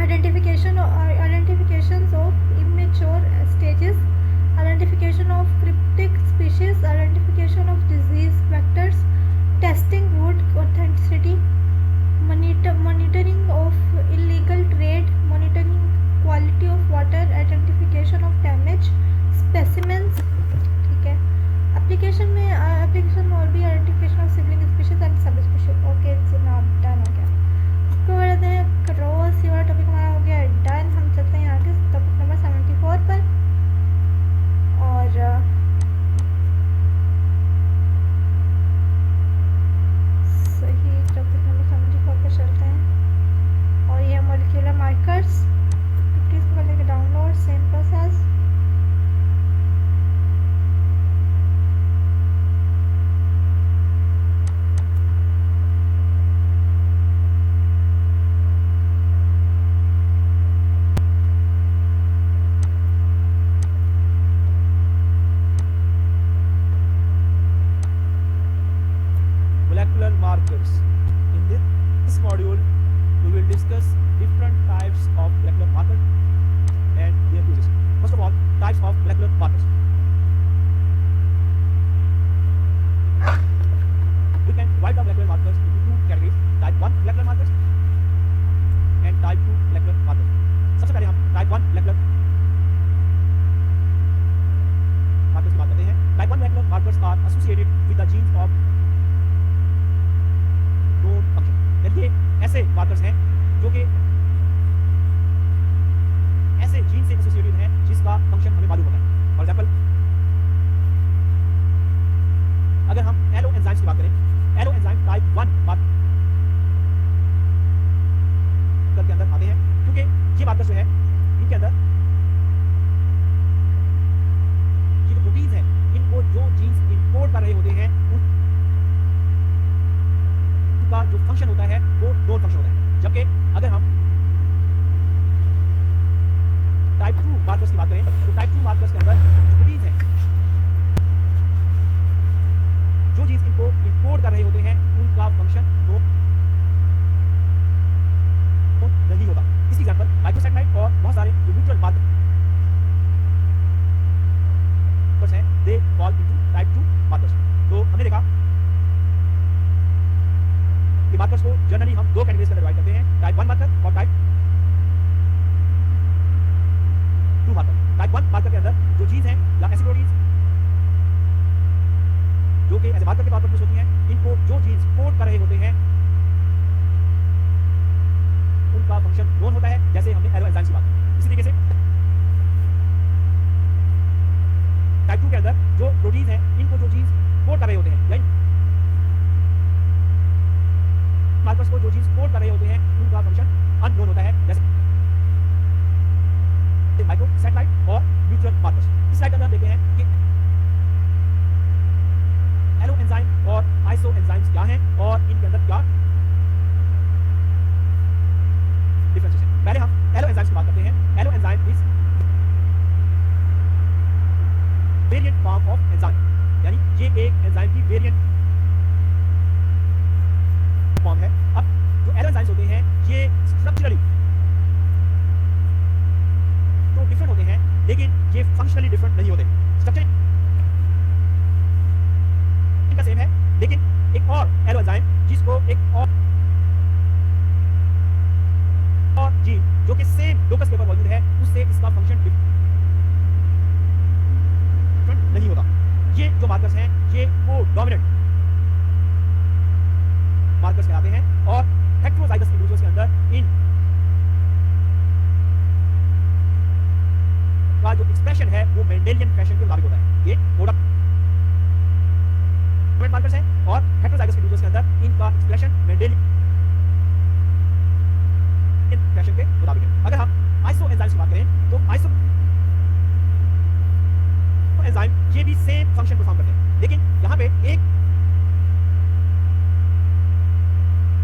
identifications of immature stages, identification of cryptic species, identification of disease vectors, testing wood authenticity, monitoring of illegal trade, monitoring quality of water, identification of damage specimens। ठीक है, application में और भी identification of sibling species and सब species. Okay, जनाब done हो गया। उसके बाद है क्रॉस, ये वाला टॉपिक हमारा हो गया डन। हम चलते हैं आगे टॉपिक नंबर 74 पर और सही टॉपिक नंबर 74 पर चलते हैं और ये मॉलिक्यूलर मार्कर्स 50 को लेकर download, same process. Molecular markers. In this module, we will discuss different types of molecular markers and their uses. First of all, types of molecular markers. We can divide the molecular markers into two categories: type 1 molecular markers and type 2 molecular markers. सबसे पहले हम type 1 molecular markers की बात करते हैं। Type 1 molecular markers are associated with the genes of ये ऐसे markers हैं जो कि ऐसे जीन से एसोसिएटेड हैं जिसका फंक्शन हमें मालूम होता है। फॉर एग्जांपल, अगर हम एलो एंजाइम्स की बात करें, एलो एंजाइम टाइप 1 मार्कर के अंदर आते हैं क्योंकि ये मार्कर जो है इनके अंदर ये जो प्रोटीन्स हैं इनको जो जीन्स इनकोड कर रहे होते हैं का जो फंक्शन होता है वो नॉन फंक्शन होता है। जबकि अगर हम टाइप 2 मार्कर्स की बात करें तो टाइप 2 मार्कर्स के अंदर जो प्रोटीन्स हैं, जो जीन्स इनको इनकोड कर रहे होते हैं उनका फंक्शन नहीं होता। इसकी एग्जांपल माइक्रोसेटाइड और बहुत सारे जो म्यूचुअल मार्कर्स हैं, दे fall into type 2 markers. तो हमने देखा कि मार्कर्स को जनरली हम दो कैटेगरीज में डिवाइड करते हैं, टाइप 1 मार्कर और टाइप 2 मार्कर। टाइप 1 मार्कर के अंदर जो जीन्स हैं या ऐसी प्रोटीन्स जो कि एज मार्कर के तौर पर यूज होती हैं, इनको जो जीन्स कोड कर रहे होते हैं उनका फंक्शन नोन होता है, जैसे हमने एरो एंजाइम्स की बात की। इसी तरीके से टाइप 2 के अंदर जो प्रोटीन्स हैं, इनको जो जीन्स कोड कर रहे होते हैं, यानी मार्कर्स को जो जीन्स कोड कर रहे होते हैं, उनका फंक्शन अननोन होता है, जैसे माइक्रो सैटेलाइट और न्यूट्रल मार्कर्स। इस स्लाइड के अंदर हम देखते हैं कि एलो एंजाइम और आइसो एंजाइम्स क्या हैं और इनके अंदर क्या डिफरेंसेस हैं। पहले हम एलो एंजाइम्स की बात करते हैं। Alloenzyme is variant form of enzyme, यानी ये एक एंजाइम की वेरिएंट फॉर्म है। अब जो एलो एंजाइम्स होते हैं ये स्ट्रक्चरली तो डिफरेंट होते हैं, लेकिन ये फंक्शनली डिफरेंट नहीं होते। स्ट्रक्चर इनका सेम है, लेकिन एक और एलो एंजाइम जिसको एक और जीन जो कि सेम लोकस के ऊपर मौजूद है, उससे इसका फंक्शन डिफरेंट नहीं होता। ये जो मार्कर्स हैं ये को डोमिनेंट मार्कर्स कहलाते हैं और हेटेरोजाइगस इंडिविजुअल्स के अंदर इन का जो एक्सप्रेशन है वो मेंडेलियन फैशन के मुताबिक होता है। ये डोमिनेंट मार्कर्स हैं और हेटेरोजाइगस इंडिविजुअल्स के अंदर इनका एक्सप्रेशन मेंडेलियन फैशन के मुताबिक है। अगर हम आइसो एंजाइम्स की बात करें तो आइसो एंजाइम ये भी सेम फंक्शन परफॉर्म करते हैं, लेकिन यहां पे एक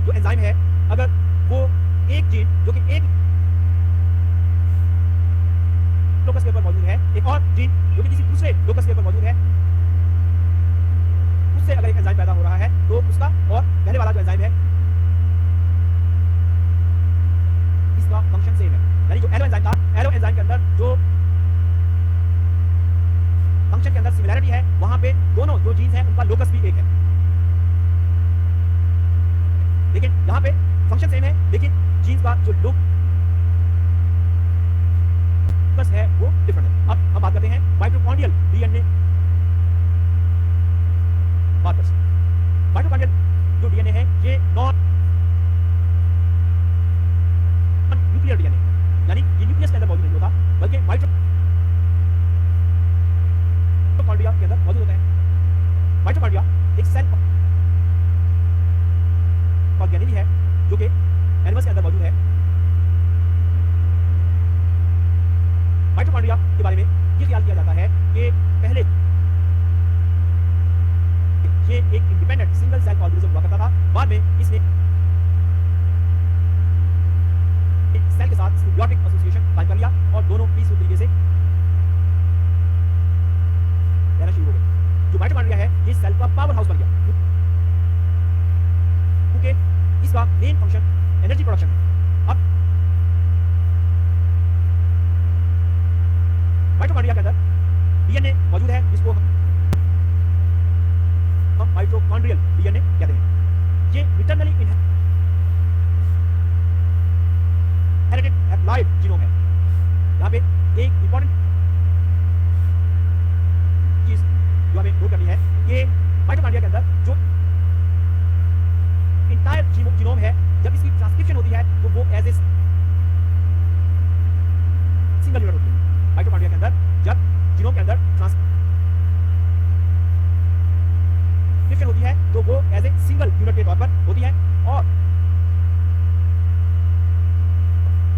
जो एंजाइम है, अगर वो एक जीन जो कि एक लोकस के ऊपर मौजूद है, एक और जीन जो कि किसी दूसरे लोकस के ऊपर मौजूद है, उससे अगर एक एंजाइम पैदा हो रहा है तो उसका और पहले वाला जो एंजाइम है इसका फंक्शन सेम है। यानी जो एलो एंजाइम था, एलो एंजाइम के अंदर जो फंक्शन के अंदर सिमिलैरिटी है, वहां पे दोनों जो जीन्स हैं उनका लोकस भी एक है, लेकिन यहां पे फंक्शन सेम है, लेकिन जीन्स का जो लोकस है वो डिफरेंट है। अब हम बात करते हैं माइटोकॉन्ड्रियल डीएनए मार्कर्स। माइटोकॉन्ड्रियल जो डीएनए है ये नॉन न्यूक्लियर डीएनए, यानी ये न्यूक्लियस के अंदर मौजूद नहीं होता, बल्कि माइटोकॉन्ड्रिया के अंदर मौजूद होता है। माइटोकॉन्ड्रिया एक सेल ऑर्गेनेली है जो कि एनिमल्स के अंदर मौजूद है। माइटोकॉन्ड्रिया के बारे में ये ख्याल किया जाता है कि पहले ये एक इंडिपेंडेंट सिंगल सेल ऑर्गेनिज्म हुआ करता था, बाद में इसने सेल के साथ सिम्बियोटिक एसोसिएशन कायम कर लिया और दोनों पीसफुल तरीके से रहना शुरू हो गए। जो माइटोकॉन्ड्रिया है ये सेल का पावर हाउस बन गया, क्योंकि इसका मेन फंक्शन एनर्जी प्रोडक्शन है। अब माइटोकॉन्ड्रिया के अंदर डीएनए मौजूद है जिसको हम माइटोकॉन्ड्रियल डीएनए कहते हैं। ये मिटरनली इनहेरिटेड हैप्लॉइड जीनोम है। यहाँ पे एक इंपॉर्टेंट चीज जो हमें नोट करनी है, ये माइटोकॉन्ड्रिया के अंदर जो इंटायर जीनोम है, जब इसकी ट्रांसक्रिप्शन होती है तो वो एज ए सिंगल यूनिट होती है। माइटोकॉन्ड्रिया के अंदर जब जीनोम के अंदर ट्रांसक्रिप्शन होती है तो वो एज ए सिंगल यूनिट के तौर पर होती है और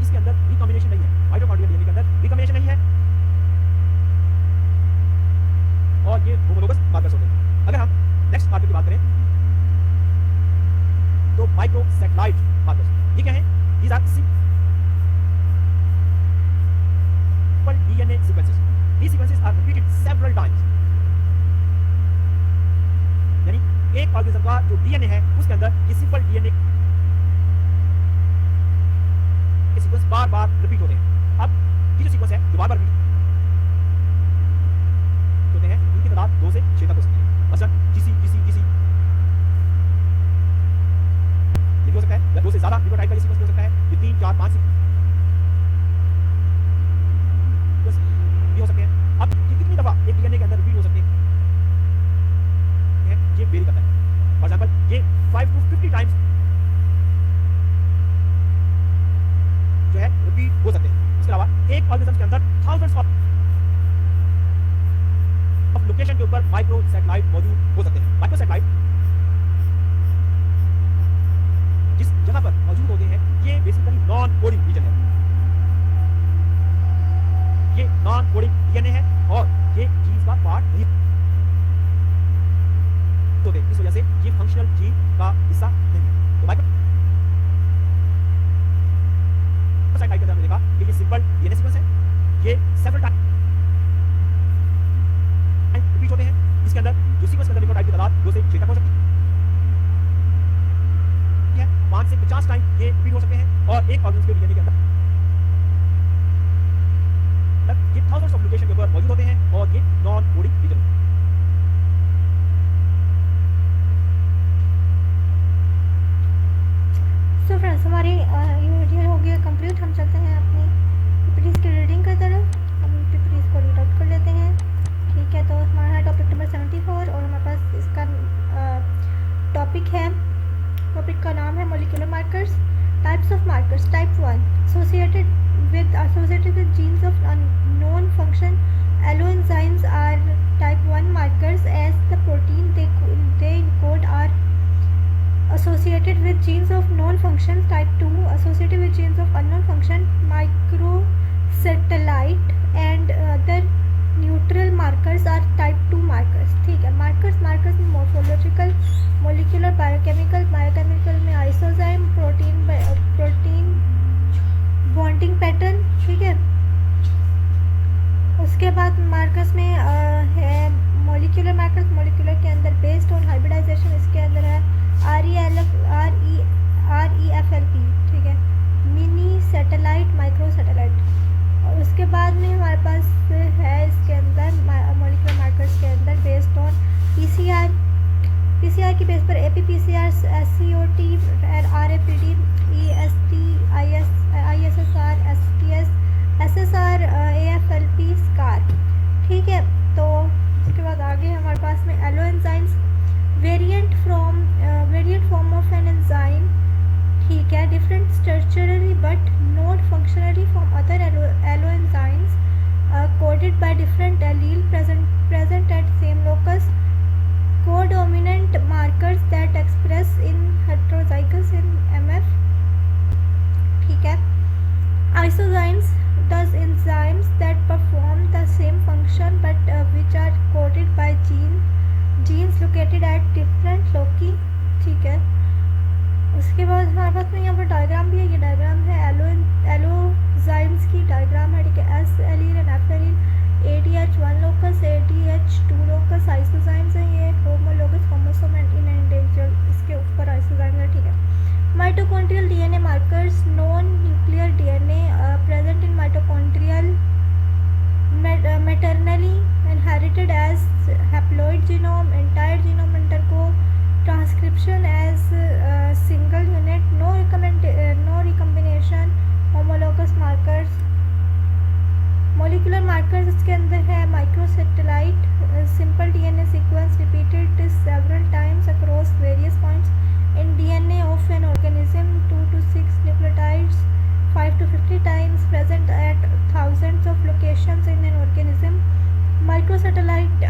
इसके अंदर रिकॉम्बिनेशन नहीं है। माइटोकॉन्ड्रियल डीएनए के अंदर रिकॉम्बिनेशन नहीं है और ये होमोलोगस मार्कर्स होते हैं। अगर हम नेक्स्ट मार्कर की बात करें तो माइक्रोसैटेलाइट मार्कर्स ये क्या है? These are simple DNA sequences. These sequences are repeated several times. यानी एक ऑर्गेनिज्म का जो डीएनए है उसके अंदर ये सिंपल डीएनए के सीक्वेंस बार बार रिपीट होते हैं। अब ये जो सीक्वेंस है जो बार बार रिपीट होते हैं, इनकी तादाद 2 से माइक्रो सैटेलाइट मौजूद हो सकते हैं। माइक्रो सैटेलाइट जिस जगह पर मौजूद होते हैं ये बेसिकली नॉन कोडिंग रीजन है। ये नॉन कोडिंग डीएनए है और ये जीन्स का पार्ट नहीं होते, इस वजह से ये फंक्शनल जीन का हिस्सा नहीं है। तो माइक्रो सैटेलाइट के अंदर हमने देखा कि ये सिंपल डीएनए सीक्वेंस है, ये सेवरल टाइम रिपीट होते हैं, जिसके अंदर जो सीक्वेंस के अंदर न्यूक्लियोटाइड की तादाद 2 से 6 तक हो सकती है, 5 से 50 टाइम ये रिपीट हो सकते हैं और एक ऑर्गेनिज्म के डीएनए के अंदर ये थाउजेंड्स ऑफ म्यूटेशन के ऊपर मौजूद होते हैं और ये नॉन कोडिंग रीजन है। सो फ्रेंड्स हमारी ये वीडियो हो गया कंप्लीट। हम चलते हैं अपनी पीपीटीज की रीडिंग की तरफ। हम पीपीटीज को रीड आउट कर लेते हैं। ठीक है, तो हमारा टॉपिक नंबर 74 और हमारे पास इसका टॉपिक है, टॉपिक का नाम है molecular markers, types of markers. Type 1 associated with genes of unknown function. Alloenzymes are type 1 markers as the protein they encode are associated with genes of known function. Type 2 associated with genes of unknown function. Microsatellite and other neutral markers are type 2 markers. ठीक है, markers में morphological, molecular, biochemical में आइसोजाइम, protein bonding pattern. ठीक है, उसके बाद markers में है मॉलिक्यूलर मार्कर्स, मॉलिक्यूलर के अंदर बेस्ड ऑन हाइब्रिडाइजेशन, इसके अंदर है REFLP। ठीक है, मिनी सैटेलाइट, माइक्रो सैटेलाइट। और उसके बाद में हमारे पास है इसके अंदर मॉलिक्यूलर मार्कर्स के अंदर बेस्ड ऑन पीसीआर की बेस पर APPCR, SCOT, RAPD, EST, ISSR, STS, SSR, AFLP, SCAR। ठीक है, तो उसके बाद आगे हमारे पास में alloenzymes, variant form of an enzyme. ठीक है, different structurally but not functionally from other alloenzymes, coded by different allele present at same locus. Codominant markers that express in heterozygous in MF. ठीक है, isozymes, those enzymes that perform the same function but which are coded by genes located at different loci. ठीक है, उसके बाद हमारे पास में यहाँ पर डायग्राम भी है। ये डायग्राम है एलोजाइम्स की डायग्राम है। ठीक है, S allele and F allele, ADH1 locus, ADH2 locus आइसोजाइम्स हैं। ये homologous, chromosome and in individual, इसके ऊपर आइसोजाइम्स है। ठीक है, mitochondrial DNA markers, non nuclear DNA present in mitochondrial, maternally inherited as haploid genome, entire genome undergo transcription as single unit, no recombination, homologous markers. molecular markers इसके अंदर है microsatellite, simple DNA sequence repeated several times across various points in DNA of an organism, 2 to 6 nucleotides, 5 to 50 times present at thousands of locations in an organism. Microsatellite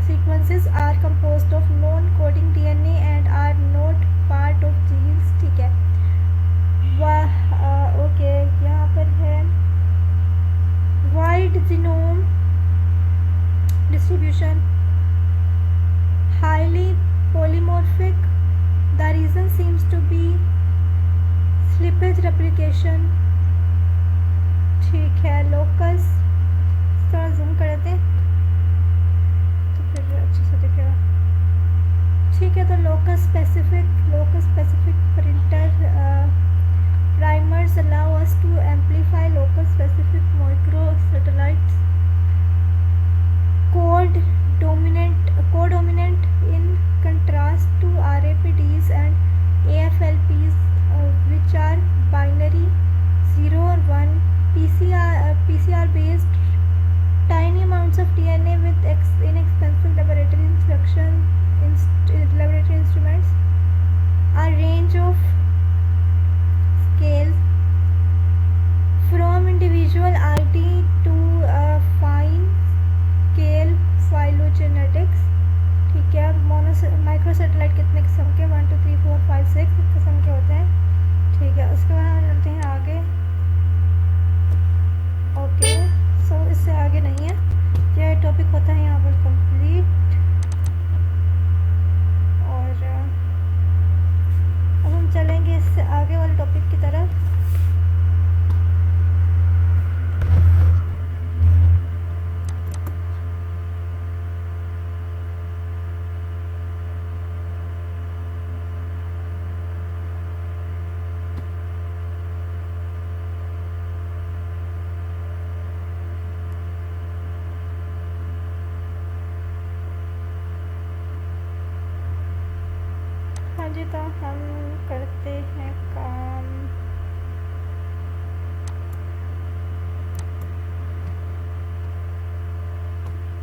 sequences are composed of non-coding DNA and are not part of genes. ठीक है, okay, यहाँ पर है wide genome distribution, highly polymorphic. The reason seems to be slippage replication. ठीक है, locus, थोड़ा zoom कर देते हैं तो फिर अच्छे से दिखेगा। ठीक है, तो locus specific printer primers allow us to amplify locus specific microsatellites. Codominant in contrast to RAPDs and AFLPs, which are binary 0 or 1. PCR based tiny amounts of DNA with inexpensive laboratory instruments. A range of scales from individual RT to fine scale micro satellite कितने किस्म के 1 2 3 4 5 6 इस किस्म के होते हैं। ठीक है, उसके बाद हम चलते हैं आगे। ओके, सो इससे आगे नहीं है, ये टॉपिक होता है यहाँ पर कंप्लीट। और अब हम चलेंगे इससे आगे वाले टॉपिक की तरफ। हाँ जी, तो हम करते हैं काम।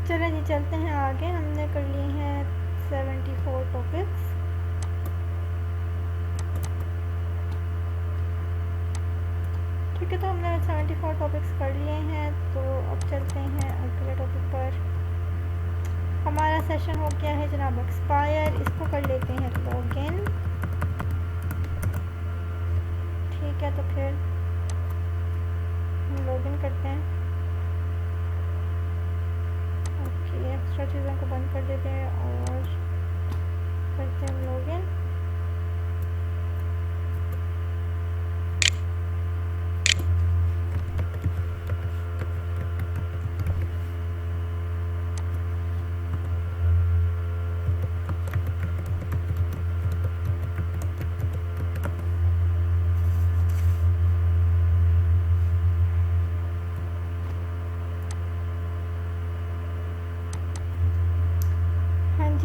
चलें जी, चलते हैं आगे। हमने कर लिए हैं 74 टॉपिक्स। ठीक है, तो हमने 74 टॉपिक्स कर लिए हैं, तो अब चलते हैं अगले टॉपिक पर। हमारा सेशन हो गया है जनाब एक्सपायर, इसको कर लेते हैं लॉगिन। ठीक है, तो फिर हम लॉगिन करते हैं। ओके, एक्स्ट्रा चीज़ों को बंद कर देते हैं और करते हैं लॉगिन।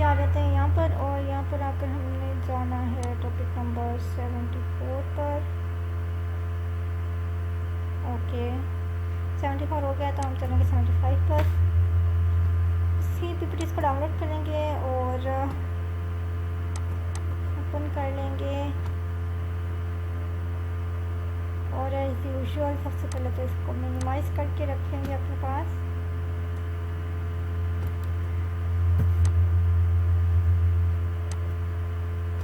आ जाते हैं यहाँ पर, और यहाँ पर आकर हमने जाना है टॉपिक नंबर 74 पर। ओके, 74 हो गया, तो हम चलेंगे 75 पर। इसी पीपीटीज को डाउनलोड करेंगे और ओपन कर लेंगे। और एज यूजुअल सबसे पहले तो इसको मिनिमाइज़ करके रखेंगे अपने पास।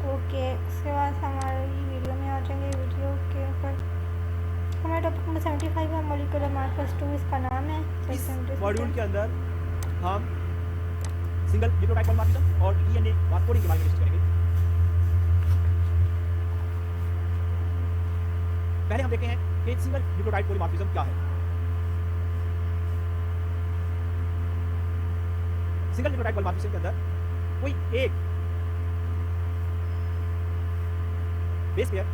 ओके, उसके बाद हमारी वीडियो में आ जाएंगे। वीडियो के ऊपर हमारा टॉपिक नंबर 75 है, मॉलिक्यूलर मार्कर्स 2 इसका नाम है। इस मॉड्यूल के अंदर हम सिंगल न्यूक्लियोटाइड पॉलीमॉर्फिज्म और डीएनए बारकोडिंग के बारे में डिस्कस करेंगे। पहले हम देखते हैं कि सिंगल न्यूक्लियोटाइड पॉलीमॉर्फिज्म क्या है। सिंगल न्यूक्लियोटाइड पॉलीमॉर्फिज्म के अंदर कोई एक बेस पेयर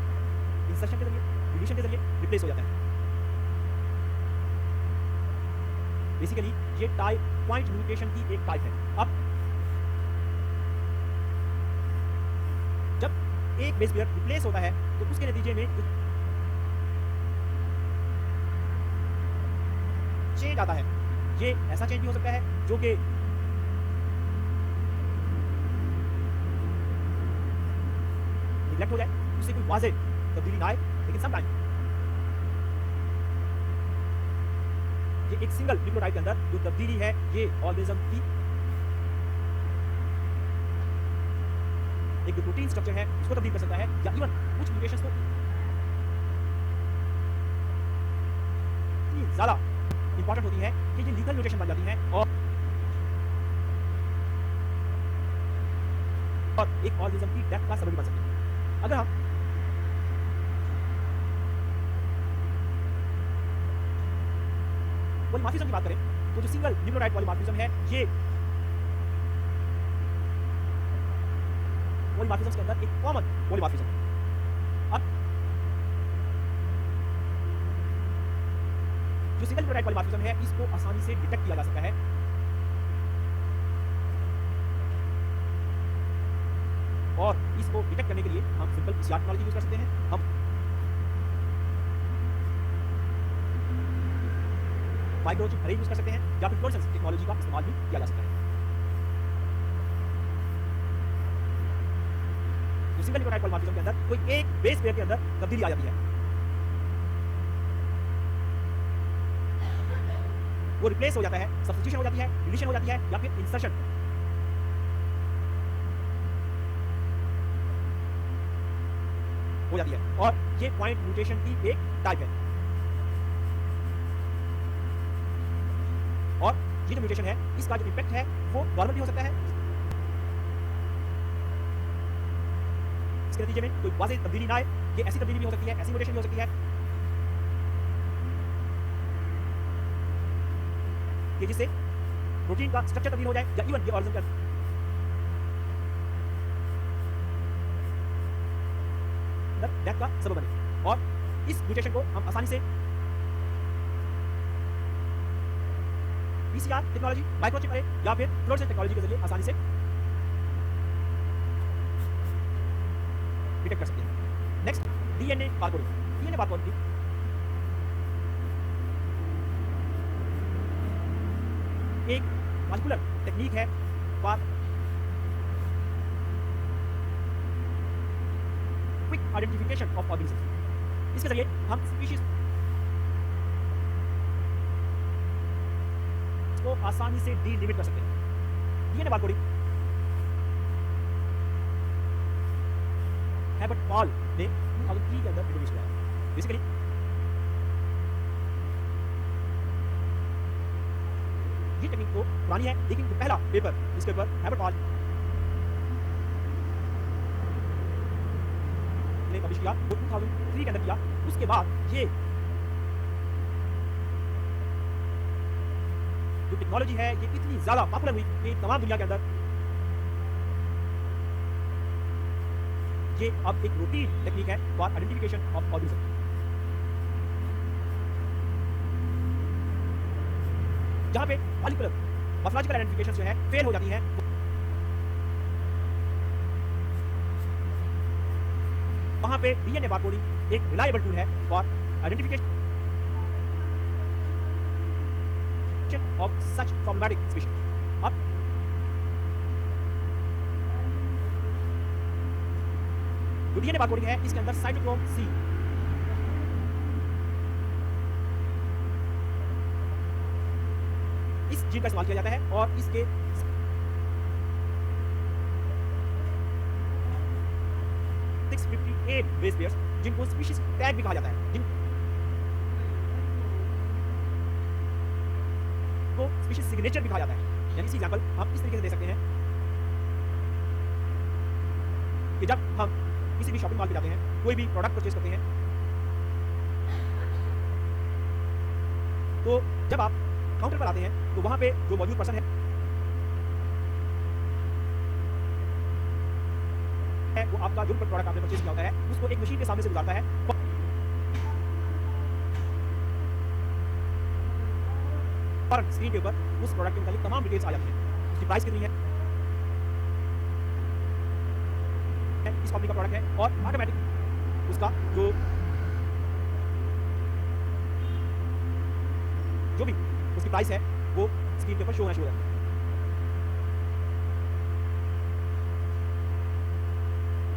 इंसर्शन के जरिए, डिलीशन के जरिए रिप्लेस हो जाता है। बेसिकली ये टाइप पॉइंट म्यूटेशन की एक टाइप है। अब जब एक बेस पेयर रिप्लेस होता है तो उसके नतीजे में चेंज आता है। ये ऐसा चेंज भी हो सकता है जो कि निगलेक्ट हो जाए, उससे कोई वाज़ेह तब्दीली ना आए, लेकिन समटाइम ये एक सिंगल न्यूक्लियोटाइड के अंदर जो तब्दीली है ये ऑर्गेनिज्म की एक जो प्रोटीन स्ट्रक्चर है उसको तब्दील कर सकता है, या इवन कुछ म्यूटेशंस को इतनी ज़्यादा इंपॉर्टेंट होती है कि ये लीथल म्यूटेशन बन जाती है और एक ऑर्गेनिज्म की डेथ का सबब बन सकती है। अगर हम पॉलीमॉर्फिज्म की बात करें तो जो सिंगल न्यूक्लियोटाइड पॉलीमॉर्फिज्म है ये पॉलीमॉर्फिज्म के अंदर एक कॉमन पॉलीमॉर्फिज्म है। अब जो सिंगल न्यूक्लियोटाइड पॉलीमॉर्फिज्म है इसको आसानी से डिटेक्ट किया जा सकता है और इसको डिटेक्ट करने के लिए हम सिंपल पीसीआर टेक्नोलॉजी यूज कर सकते हैं। हम माइक्रोचिप अरे यूज कर सकते हैं या फिर फ्लोरेसेंस टेक्नोलॉजी का इस्तेमाल भी किया जा सकता है। तो सिंगल न्यूक्लियोटाइड पॉलीमॉर्फिज्म के अंदर कोई एक बेस पेयर के अंदर तब्दीली आ जाती है, वो रिप्लेस हो जाता है, सब्स्टिट्यूशन हो जाती है, डिलीशन हो जाती है या फिर इंसर्शन। हो जाती है और ये पॉइंट म्यूटेशन की एक टाइप है। और ये जो म्यूटेशन है इसका जो इम्पैक्ट है वो नॉर्मल भी हो सकता है, इसके नतीजे में कोई वाज़ेह तब्दीली ना आए, ये ऐसी तब्दीली भी हो सकती है, ऐसी म्यूटेशन भी हो सकती है कि जिससे प्रोटीन का स्ट्रक्चर तब्दील हो जाए या इवन ये ऑर्गन का डेथ का सबब बने। और इस म्यूटेशन को हम आसानी से पीसीआर टेक्नोलॉजी, माइक्रोचिप अरे या फिर फ्लोरेसेंस टेक्नोलॉजी के जरिए आसानी से डिटेक्ट कर सकते हैं। Next, DNA barcoding. DNA barcoding एक मॉलिक्यूलर टेक्निक है for quick identification of organism. इसके जरिए हम स्पीशीज को आसानी से डिलिमिट कर सकते हैं। डीएनए बारकोडिंग हेबर्ट पॉल ने 2003 के अंदर इंट्रोड्यूस किया। बेसिकली ये टेक्निक तो पुरानी है, लेकिन जो पहला पेपर इसके ऊपर हेबर्ट पॉल ने पब्लिश किया वो 2003 के अंदर किया। उसके बाद ये जो टेक्नोलॉजी है ये इतनी ज्यादा पॉपुलर हुई कि तमाम दुनिया के अंदर ये अब एक रूटीन टेक्निक है फॉर आइडेंटिफिकेशन ऑफ ऑर्गेनिज्म। जहां पे मॉलिक्यूलर मॉर्फोलॉजिकल आइडेंटिफिकेशन जो है फेल हो जाती है, वहां पे डीएनए बारकोडिंग एक रिलायबल टूल है for identification of such problematic species। अब जो डीएनए बारकोडिंग है इसके अंदर साइटोक्रोम सी इस जीन का इस्तेमाल किया जाता है और इसके बेस पेयर्स जिनको स्पीशीज टैग भी कहा जाता है, जिनको स्पीशीज सिग्नेचर भी कहा जाता है। यानी इसी एग्जांपल हम इस तरीके से दे सकते हैं कि जब हम किसी भी शॉपिंग मॉल पे जाते हैं, कोई भी प्रोडक्ट परचेज करते हैं, तो जब आप काउंटर पर आते हैं तो वहां पे जो मौजूद पर्सन है वो आपका जो प्रोडक्ट आपने परचेज किया होता है उसको एक मशीन के सामने से गुजारता है और स्क्रीन के ऊपर उस प्रोडक्ट के मुताबिक तमाम डिटेल्स आ जाती हैं। उसकी प्राइस कितनी है, इस कंपनी का प्रोडक्ट है, और ऑटोमेटिक उसका जो भी उसकी प्राइस है वो स्क्रीन के ऊपर शो होना शुरू हो जाता है।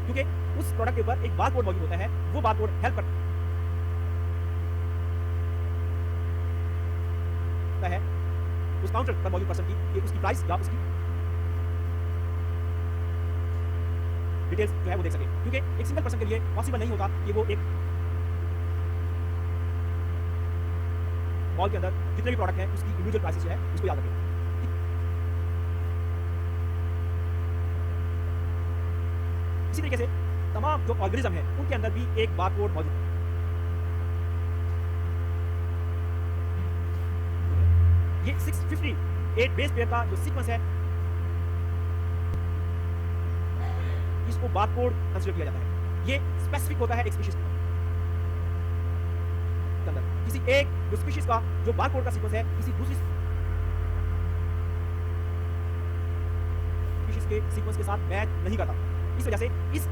क्योंकि उस प्रोडक्ट के ऊपर एक बारकोड मौजूद होता है, वो बारकोड हेल्प करता है उस काउंटर पर मौजूद पर्सन की कि उसकी प्राइस या उसकी डिटेल्स जो है वो देख सके। क्योंकि एक सिंगल पर्सन के लिए पॉसिबल नहीं होता कि वो एक मॉल के अंदर जितने भी प्रोडक्ट हैं उसकी इंडिविजुअल प्राइसेस जो है उसको याद रखें। इसी तरीके से तमाम जो ऑर्गेनिज्म है उनके अंदर भी एक बारकोड मौजूद है। ये 658 बेस पेयर का जो सीक्वेंस है इसको बारकोड कंसीडर किया जाता है। ये स्पेसिफिक होता है एक स्पीशीज के अंदर। किसी एक जो स्पीशीज का जो बारकोड का सीक्वेंस है किसी दूसरी स्पीशीज के सीक्वेंस के साथ मैच नहीं करता। इस वजह से इस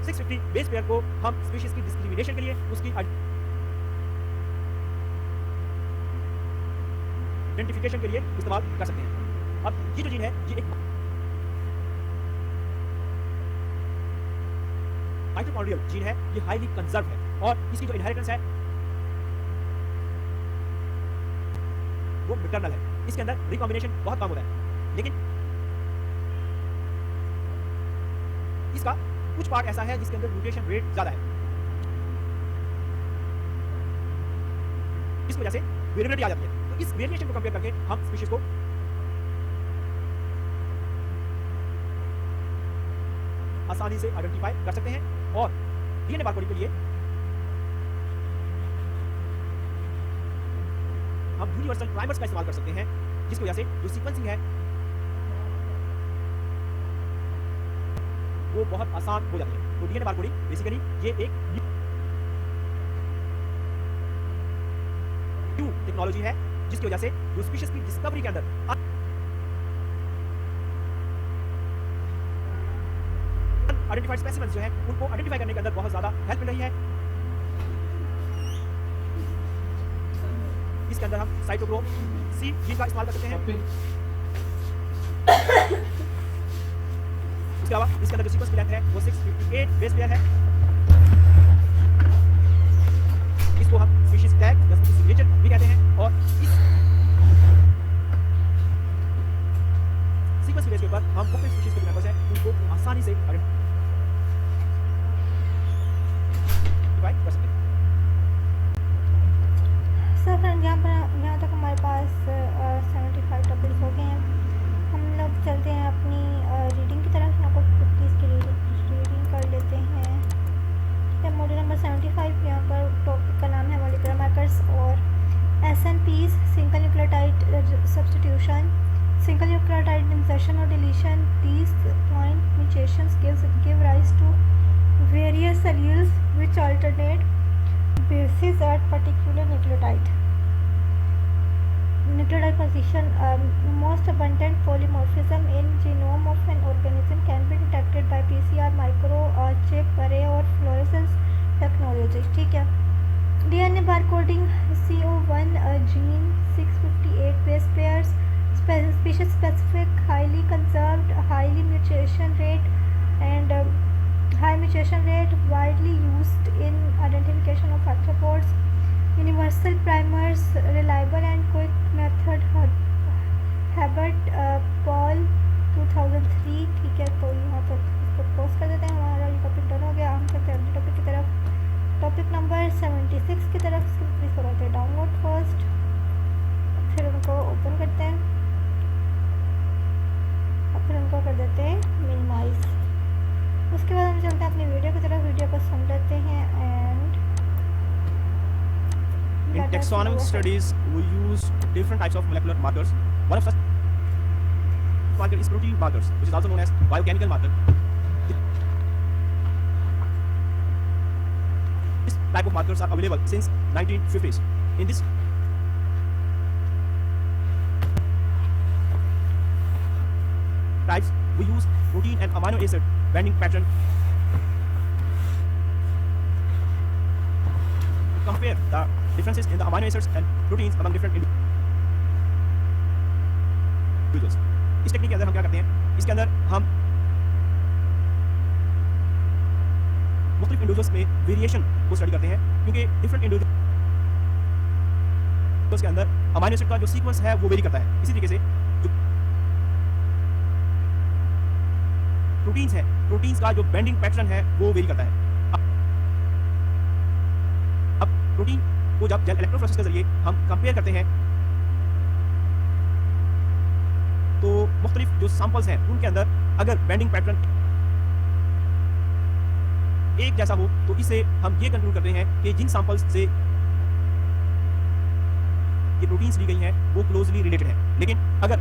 650 बेस पेयर को हम स्पीशीज की डिस्क्रिमिनेशन के लिए उसकी आइडेंटिफिकेशन के लिए इस्तेमाल कर सकते हैं। अब ये जो जीन है ये एक माइटोकॉन्ड्रियल जीन है, ये हाईली कंजर्व है और इसकी जो इनहेरिटेंस है वो मैटरनल है। इसके अंदर रिकॉम्बिनेशन बहुत कम होता है, लेकिन इसका कुछ पार्ट ऐसा है जिसके अंदर म्यूटेशन रेट ज़्यादा है, इस वजह से वेरिएबिलिटी आ जाती है। तो इस वेरिएशन को कंपेयर करके हम स्पीशीज को आसानी से आइडेंटिफाई कर सकते हैं और डीएनए बारकोडिंग के लिए हम यूनिवर्सल प्राइमर्स का इस्तेमाल कर सकते हैं, जिसकी वजह से जो सीक्वेंसिंग है वो बहुत आसान हो जाती है। तो डीएनए बारकोडिंग बेसिकली ये एक न्यू टेक्नोलॉजी है जिसकी वजह से जो स्पीशीज की डिस्कवरी के अंदर आइडेंटिफाइड स्पेसिमेंस जो है उनको आइडेंटिफाई करने के अंदर बहुत ज्यादा हेल्प मिल रही है। इसके अंदर हम साइटोक्रोम सी जीन का इस्तेमाल कर सकते हैं। इसके अलावा इसके अंदर जो सीक्वेंस की लेंथ है वो 658 बेस पेयर है। इसको हम स्पीशीज टैग या स्पीशीज सिग्नेचर भी कहते हैं और इस सीक्वेंस की बेस के ऊपर हम मुख्तलिफ स्पीशीज के जो मेंबर्स हैं उनको आसानी से आइडेंटिफाई कर सकते हैं। सर फ्रेंड यहाँ तक हमारे पास 75 टॉपिक्स हो गए हैं। हम लोग चलते हैं अपनी रीडिंग की तरफ। यहाँ पर 50 की रीडिंग कर लेते हैं। ठीक है, मॉड्यूल नंबर 75 यहाँ पर टॉपिक का नाम है मॉलिक्यूलर मार्कर्स और SNPs, single nucleotide substitution, single nucleotide insertion और deletion. These point mutations give rise to various alleles which alternate bases at particular nucleotide position. Most abundant polymorphism in genome of an organism can be detected by PCR, microchip array और fluorescence technology. ठीक है, DNA barcoding CO1 gene 658 base pairs, species specific, highly conserved, highly mutation rate and high mutation rate, widely used in identification of arthropods. Universal primers, reliable and quick method. Habert Paul 2003. ठीक है, तो यहाँ पर इसको close कर देते हैं। हमारा ये टॉपिक डन हो गया। हम चलते हैं अगले टॉपिक की तरफ, टॉपिक नंबर 76 की तरफ। इसको प्लीज करते हैं डाउनलोड फर्स्ट, फिर उनको ओपन करते हैं और फिर उनको कर देते हैं मिनिमाइज। उसके बाद हम चलते हैं अपनी वीडियो की तरफ। वीडियो को सुन लेते हैं and in taxonomic studies we use different types of molecular markers. One of such marker is protein markers, which is also known as biochemical marker. This type of markers are available since 1950s. In this types we use protein and amino acid binding pattern to compare the differences in the amino acids and proteins among different individuals. इस technique के अंदर हम क्या करते हैं, इसके अंदर हम मुख्तलिफ इंडिविजुअल्स में वेरिएशन को स्टडी करते हैं, क्योंकि डिफरेंट इंडिविजुअल्स के अंदर अमाइनो एसिड का जो सीक्वेंस है वो वेरी करता है। इसी तरीके से जो प्रोटीन्स है, प्रोटीन्स का जो बेंडिंग पैटर्न है वो वेरी करता है। अब प्रोटीन को जब जेल इलेक्ट्रोफोरेसिस के जरिए हम कंपेयर करते हैं तो मुख्तलिफ जो सैंपल्स हैं उनके अंदर अगर बेंडिंग पैटर्न एक जैसा हो तो इससे हम ये कंक्लूड करते हैं कि जिन सैंपल्स से ये प्रोटीन्स ली गई हैं वो क्लोजली रिलेटेड हैं। लेकिन अगर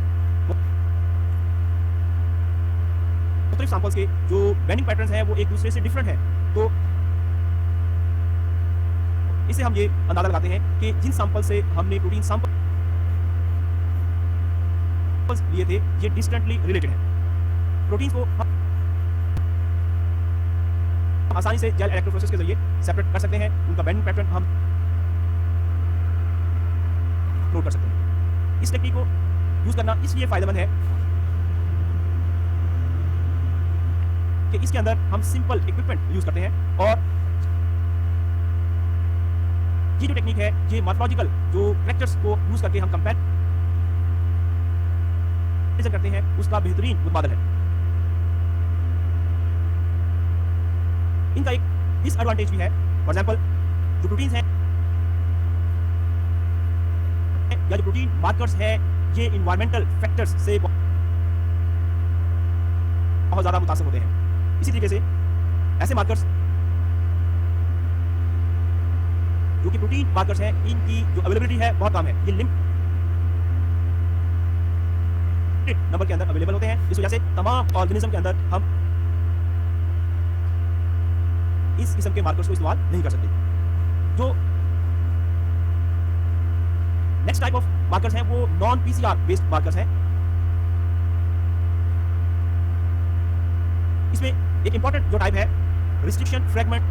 मुख्तलिफ सैंपल्स के जो बेंडिंग पैटर्न्स हैं वो एक दूसरे से डिफरेंट हैं, तो इससे हम ये अंदाजा लगाते हैं कि जिन सैंपल से हमने प्रोटीन सैंपल्स लिए थे ये डिस्टेंटली रिलेटेड है। प्रोटीन्स को हम आसानी से जेल इलेक्ट्रोफोरेसिस के जरिए सेपरेट कर सकते हैं, उनका बेंडिंग पैटर्न हम नोट कर सकते हैं। इस टेक्निक को यूज करना इसलिए फायदेमंद है कि इसके अंदर हम सिंपल इक्विपमेंट यूज करते हैं और ये जो टेक्निक है ये मॉर्फोलॉजिकल जो कैरेक्टर्स को यूज करके हम कंपैरिजन करते हैं उसका बेहतरीन उत्पादन है। इनका एक डिसएडवांटेज भी है। फॉर एग्जाम्पल जो प्रोटीन्स हैं या जो प्रोटीन मार्कर्स है ये इन्वायरमेंटल फैक्टर्स से बहुत ज्यादा मुतासिर होते हैं। इसी तरीके से ऐसे मार्कर्स जो कि प्रोटीन मार्कर्स हैं इनकी जो अवेलेबिलिटी है बहुत कम है, ये लिमिटेड नंबर के अंदर अवेलेबल होते हैं, इस वजह से तमाम ऑर्गेनिज्म के अंदर हम इस किस्म के मार्कर्स को इस्तेमाल नहीं कर सकते। जो नेक्स्ट टाइप ऑफ मार्कर्स हैं वो नॉन पीसीआर बेस्ड मार्कर्स हैं। इसमें एक इंपॉर्टेंट जो टाइप है रिस्ट्रिक्शन फ्रेगमेंट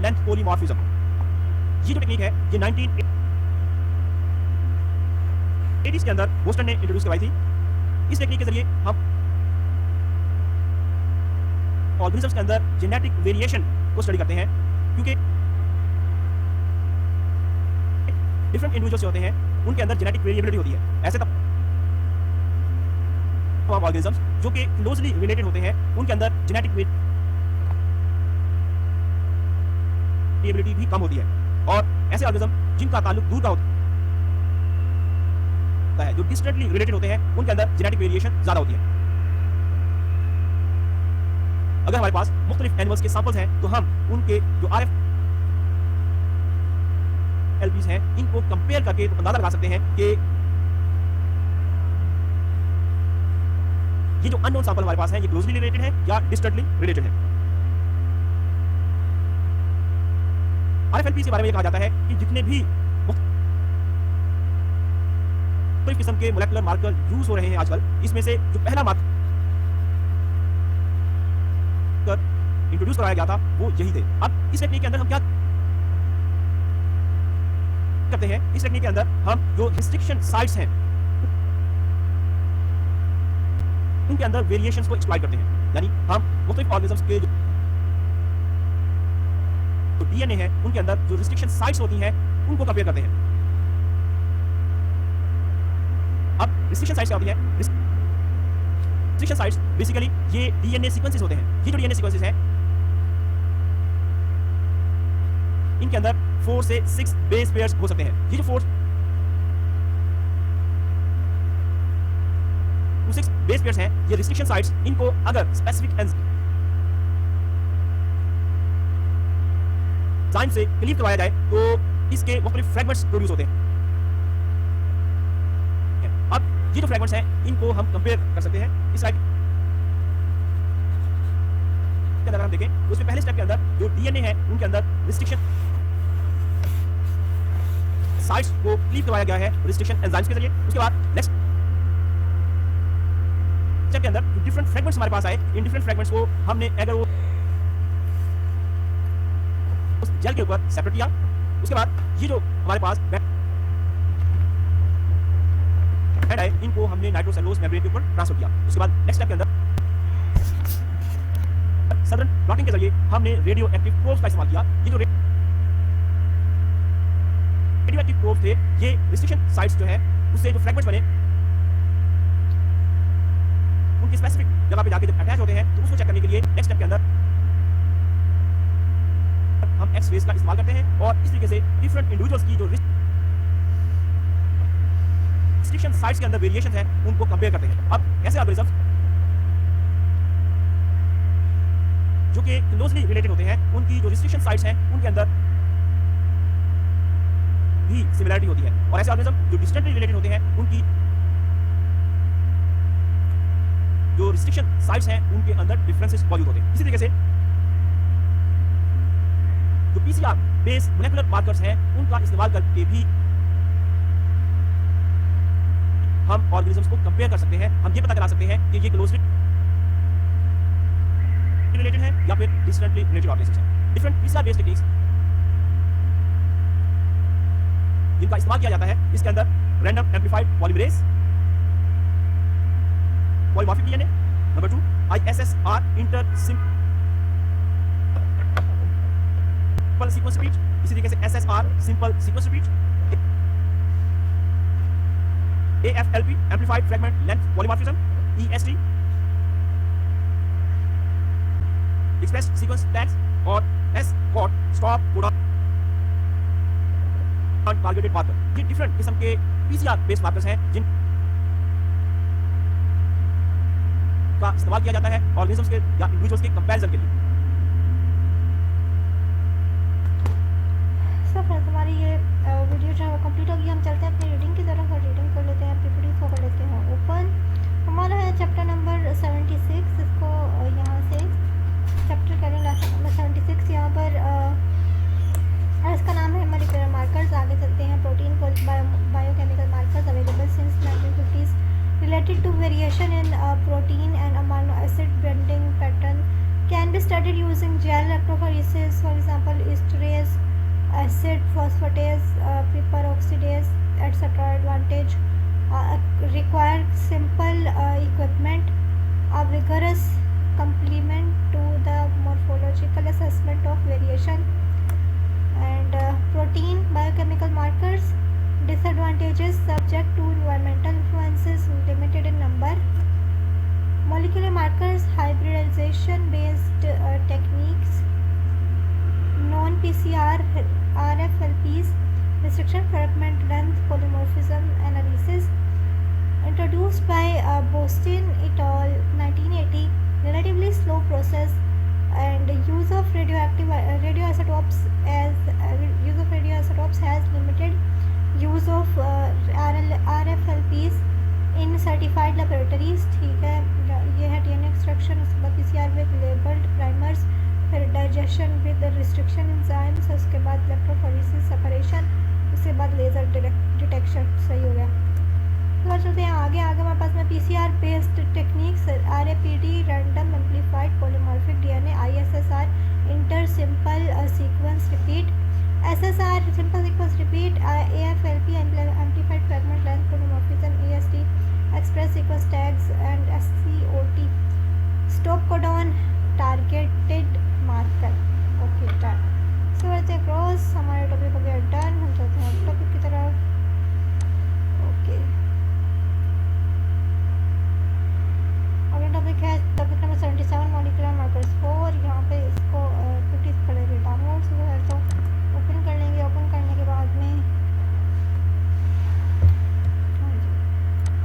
लेंथ पॉलीमॉर्फिज्म। ये जो टेक्निक है ये 1980s के अंदर बोस्टन ने इंट्रोड्यूस करवाई थी। इस टेक्निक के जरिए हम ऑर्गेनिजम्स के अंदर जेनेटिक वेरिएशन को स्टडी करते हैं, क्योंकि डिफरेंट इंडिविजुअल्स होते हैं उनके अंदर जेनेटिक वेरिएबिलिटी होती है। ऐसे तमाम ऑर्गेनिजम्स जो कि क्लोजली रिलेटेड होते हैं उनके अंदर जेनेटिक वेरिएबिलिटी भी कम होती है, और ऐसे ऑर्गेनिज्म जिनका ताल्लुक दूर का होता है, जो डिस्टेंटली रिलेटेड होते हैं उनके अंदर जेनेटिक वेरिएशन ज्यादा होती है। अगर हमारे पास मुख्तलिफ एनिमल्स के सैंपल्स हैं तो हम उनके जो RFLPs हैं इनको कंपेयर करके तो अंदाजा लगा सकते हैं कि ये जो अननोन सैंपल हमारे पास है ये क्लोजली रिलेटेड है या डिस्टेंटली रिलेटेड है। RFLP के बारे में ये कहा जाता है कि जितने भी मुख्तलिफ किस्म के मोलेकुलर मार्कर यूज हो रहे हैं आजकल, इसमें से जो पहला मार्कर इंट्रोड्यूस कराया गया था वो यही थे। अब इस टेक्निक के अंदर हम क्या करते हैं, इस टेक्निक के अंदर हम जो रिस्ट्रिक्शन साइट्स हैं उनके अंदर वेरिएशंस को एक्सप्लॉइट करते हैं। यानी हम मुख्तलिफ ऑर्गेनिजम्स के जो डीएनए है उनके अंदर जो रिस्ट्रिक्शन साइट्स होती हैं उनको कंपेयर करते हैं। अब रिस्ट्रिक्शन साइट्स क्या होती है? रिस्ट्रिक्शन साइट्स बेसिकली ये डीएनए सीक्वेंसेस होते हैं। ये जो डीएनए सीक्वेंसेस हैं इनके अंदर 4 से 6 बेस पेयर्स हो सकते हैं। ये जो 4 to 6 बेस पेयर्स हैं ये रिस्ट्रिक्शन साइट्स, इनको अगर स्पेसिफिक एंजाइम से क्लीव करवाया जाए तो इसके मुख्तलिफ फ्रेगमेंट्स प्रोड्यूस होते हैं। अब ये जो फ्रेगमेंट्स हैं इनको हम कंपेयर कर सकते हैं। इस स्लाइड के अंदर हम देखें तो उसमें पहले स्टेप के अंदर जो डीएनए है उनके अंदर रिस्ट्रिक्शन साइट्स को क्लीव करवाया गया है रिस्ट्रिक्शन एंजाइम्स के जरिए। उसके बाद नेक्स्ट स्टेप के अंदर जो डिफरेंट फ्रेगमेंट्स हमारे पास आए, इन डिफरेंट फ्रेगमेंट्स को हमने अगर वो उस जेल के ऊपर सेपरेट किया, उसके बाद ये जो हमारे पास हेड है इनको हमने नाइट्रोसेलुलोज मेम्ब्रेन के ऊपर ट्रांसफर किया। उसके बाद नेक्स्ट स्टेप के अंदर सदर्न ब्लॉटिंग के जरिए हमने रेडियो एक्टिव प्रोब्स का इस्तेमाल किया। ये जो रेडियो एक्टिव प्रोब्स थे ये रिस्ट्रिक्शन साइट्स जो है उससे जो फ्रेगमेंट्स बने उनकी स्पेसिफिक जगह पे जाके जब अटैच होते हैं तो उसको चेक करने के लिए नेक्स्ट स्टेप के अंदर हम एक्स रेज का इस्तेमाल करते हैं और इस तरीके से डिफरेंट इंडिविजुअल्स की जो रिस्ट्रिक्शन साइट्स के अंदर वेरिएशन है उनको कंपेयर करते हैं। अब ऐसे ऑर्गेनिजम्स जो कि क्लोजली रिलेटेड होते हैं उनकी जो रिस्ट्रिक्शन साइट्स हैं उनके अंदर भी सिमिलरिटी होती है, और ऐसे ऑर्गेनिज्म जो डिस्टेंटली रिलेटेड होते हैं उनकी जो रिस्ट्रिक्शन साइट्स हैं उनके अंदर डिफरेंसेस मौजूद होते हैं। इसी तरीके से जो पीसीआर बेस्ड मोलेकुलर मार्कर्स हैं उनका इस्तेमाल करके भी हम ऑर्गेनिजम्स को कंपेयर कर सकते हैं। हम ये पता करा सकते हैं कि ये क्लोजली रिलेटेड है या फिर डिस्टेंटली रिलेटेड ऑर्गेनिजम्स हैं। डिफरेंट पीसीआर बेस्ड टेक्निक्स जिनका इस्तेमाल किया जाता है इसके अंदर random amplified polymerase, polymorphic DNA, number 2 ISSR inter simple sequence repeat, इसी तरीके से SSR simple sequence repeat, AFLP amplified fragment length polymorphism, EST express sequence tags और SCOT stop codon targeted marker। ये डिफरेंट किस्म के PCR बेस्ड मार्कर्स हैं जिन का इस्तेमाल किया जाता है ऑर्गेनिजम्स के या इंडिविजुअल्स के कंपैरिजन के लिए। सो फ्रेंड्स, हमारी ये वीडियो जो है वो कंप्लीट होगी। हम चलते हैं अपनी रीडिंग की तरफ और रीडिंग कर लेते हैं, पीपीटी को कर लेते हैं ओपन। हमारा है चैप्टर नंबर 76। इसको यहाँ से चैप्टर करें लेसन नंबर 76। यहाँ पर इसका नाम है मॉलिक्यूलर मार्कर्स। आगे चलते हैं। Protein biochemical markers available since 1950s related to variation in protein and amino acid binding pattern can be studied using gel electrophoresis. For example, esterase, acid phosphatase, peroxidase, etc. Advantage require simple equipment, a vigorous complement to the morphological assessment of variation. And protein biochemical markers disadvantages subject to environmental influences, limited in number. Molecular markers hybridization based techniques, non-PCR RFLPs, restriction fragment length polymorphism analysis, introduced by Boston et al. 1980, relatively slow process, and use of radioisotopes has limited use of RFLPs in certified laboratories। ठीक है, ये है DNA extraction, उसके बाद PCR with labeled primers, फिर digestion with restriction enzymes, उसके बाद electrophoresis separation, उसके बाद लेज़र डिटेक्शन। सही हो गया। तो चलते हैं आगे हमारे पास में PCR based techniques, RAPD random amplified polymorphic DNA, ISSR inter simple sequence repeat, SSR simple sequence repeat, AFLP amplified fragment length polymorphism, AST express sequence tags, and SCOT stop codon targeted marker। Okay done. So बढ़ते हैं cross. हमारा topic हो गया done. हम चलते हैं topic की तरफ। ओके, अगला टॉपिक है टॉपिक नंबर 77 मॉलिक्यूलर मार्कर्स 4। यहाँ पे इसको 50 पड़ेगा डाउनलोड्स वगैरह, तो ओपन कर लेंगे। ओपन करने के बाद में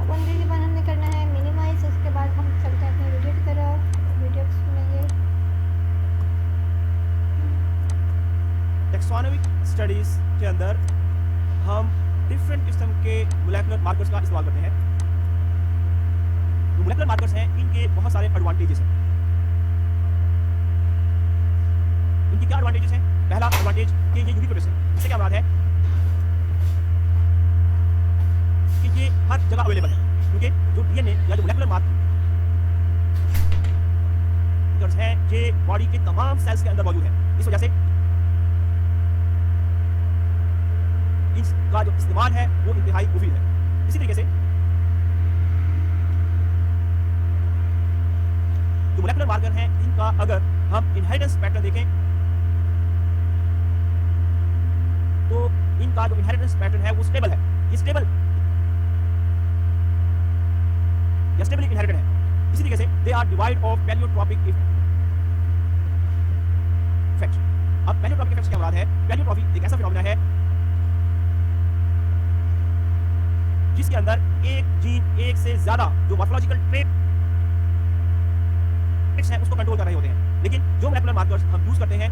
ओपन करने के बाद हमने करना है मिनिमाइज। उसके बाद हम चलते हैं अपनी वीडियो की तरफ। वीडियो सुनेंगे। टेक्सोनोमिक स्टडीज के अंदर हम डिफरेंट किस्म के मोलेकुलर मार्कर्स का इस्तेमाल करते हैं। जो मोलेकुलर मार्कर्स हैं इनके बहुत सारे एडवांटेजेस हैं। इनके क्या एडवांटेजेस हैं? पहला एडवांटेज कि ये यूबिक्विटस है। इससे क्या मुराद है कि ये हर जगह अवेलेबल है, क्योंकि जो डीएनए या जो मोलेकुलर मार्कर्स हैं ये बॉडी के तमाम सेल्स के अंदर मौजूद है। इस वजह से इनका जो इस्तेमाल है वो इंतहाई मुफीद है। इसी तरीके से जो मोलेकुलर मार्कर हैं इनका अगर हम इनहेरिटेंस पैटर्न देखें तो इनका जो इनहेरिटेंस पैटर्न है वो स्टेबल है। ये स्टेबल या स्टेबली इनहेरिटेड है। इसी तरीके से they are divide of pleiotropic effect. अब पैलियोट्रॉपिक इफेक्ट क्या मुराद है? पैलियोट्रॉपी एक ऐसा फिनोमेना है जिसके अंदर एक जीन एक से ज्यादा जो मॉर्फोलॉजिकल ट्रेट्स हैं उसको कंट्रोल कर रहे होते हैं, लेकिन जो मोलेकुलर मार्कर्स हम यूज करते हैं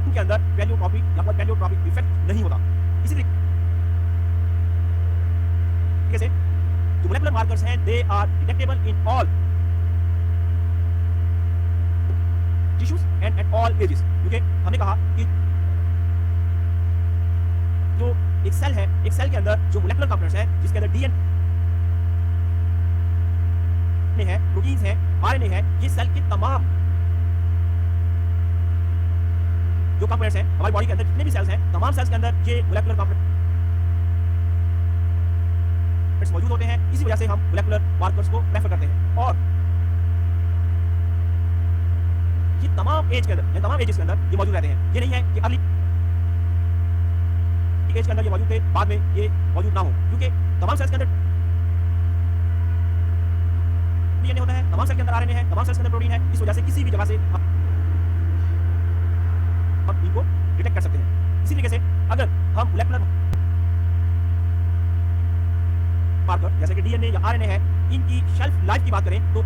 उनके अंदर पैलियोट्रॉपी या पैलियोट्रॉपिक इफेक्ट नहीं होता। इसी तरीके से जो मोलेकुलर मार्कर्स हैं they are detectable in all tissues and at all ages. क्योंकि हमने कहा कि जो एक सेल है, एक सेल के अंदर जो मोलेकुलर कंपोनेंट्स हैं जिसके अंदर डीएनए है, प्रोटीन्स है, आरएनए है, ये सेल के तमाम जो कंपोनेंट्स हैं हमारी बॉडी के अंदर जितने भी सेल्स हैं तमाम सेल्स के अंदर ये मोलेकुलर कंपोनेंट्स मौजूद होते हैं। इसी वजह से हम मोलेकुलर मार्कर्स को प्रेफर करते हैं। और ये तमाम एज के अंदर, तमाम एजेस के अंदर ये मौजूद रहते हैं। ये नहीं है कि अर्ली एज के अंदर ये मौजूद थे, बाद में ये मौजूद ना हो, क्योंकि तमाम सेल्स के अंदर डीएनए होता है, तमाम सेल के अंदर आरएनए है, तमाम सेल्स के अंदर प्रोटीन है। इस वजह से किसी भी जगह से हम इनको डिटेक्ट कर सकते हैं। इसी तरीके से अगर हम मोलेकुलर मार्कर जैसे कि डीएनए या आरएनए है, इनकी शेल्फ लाइफ की बात करें तो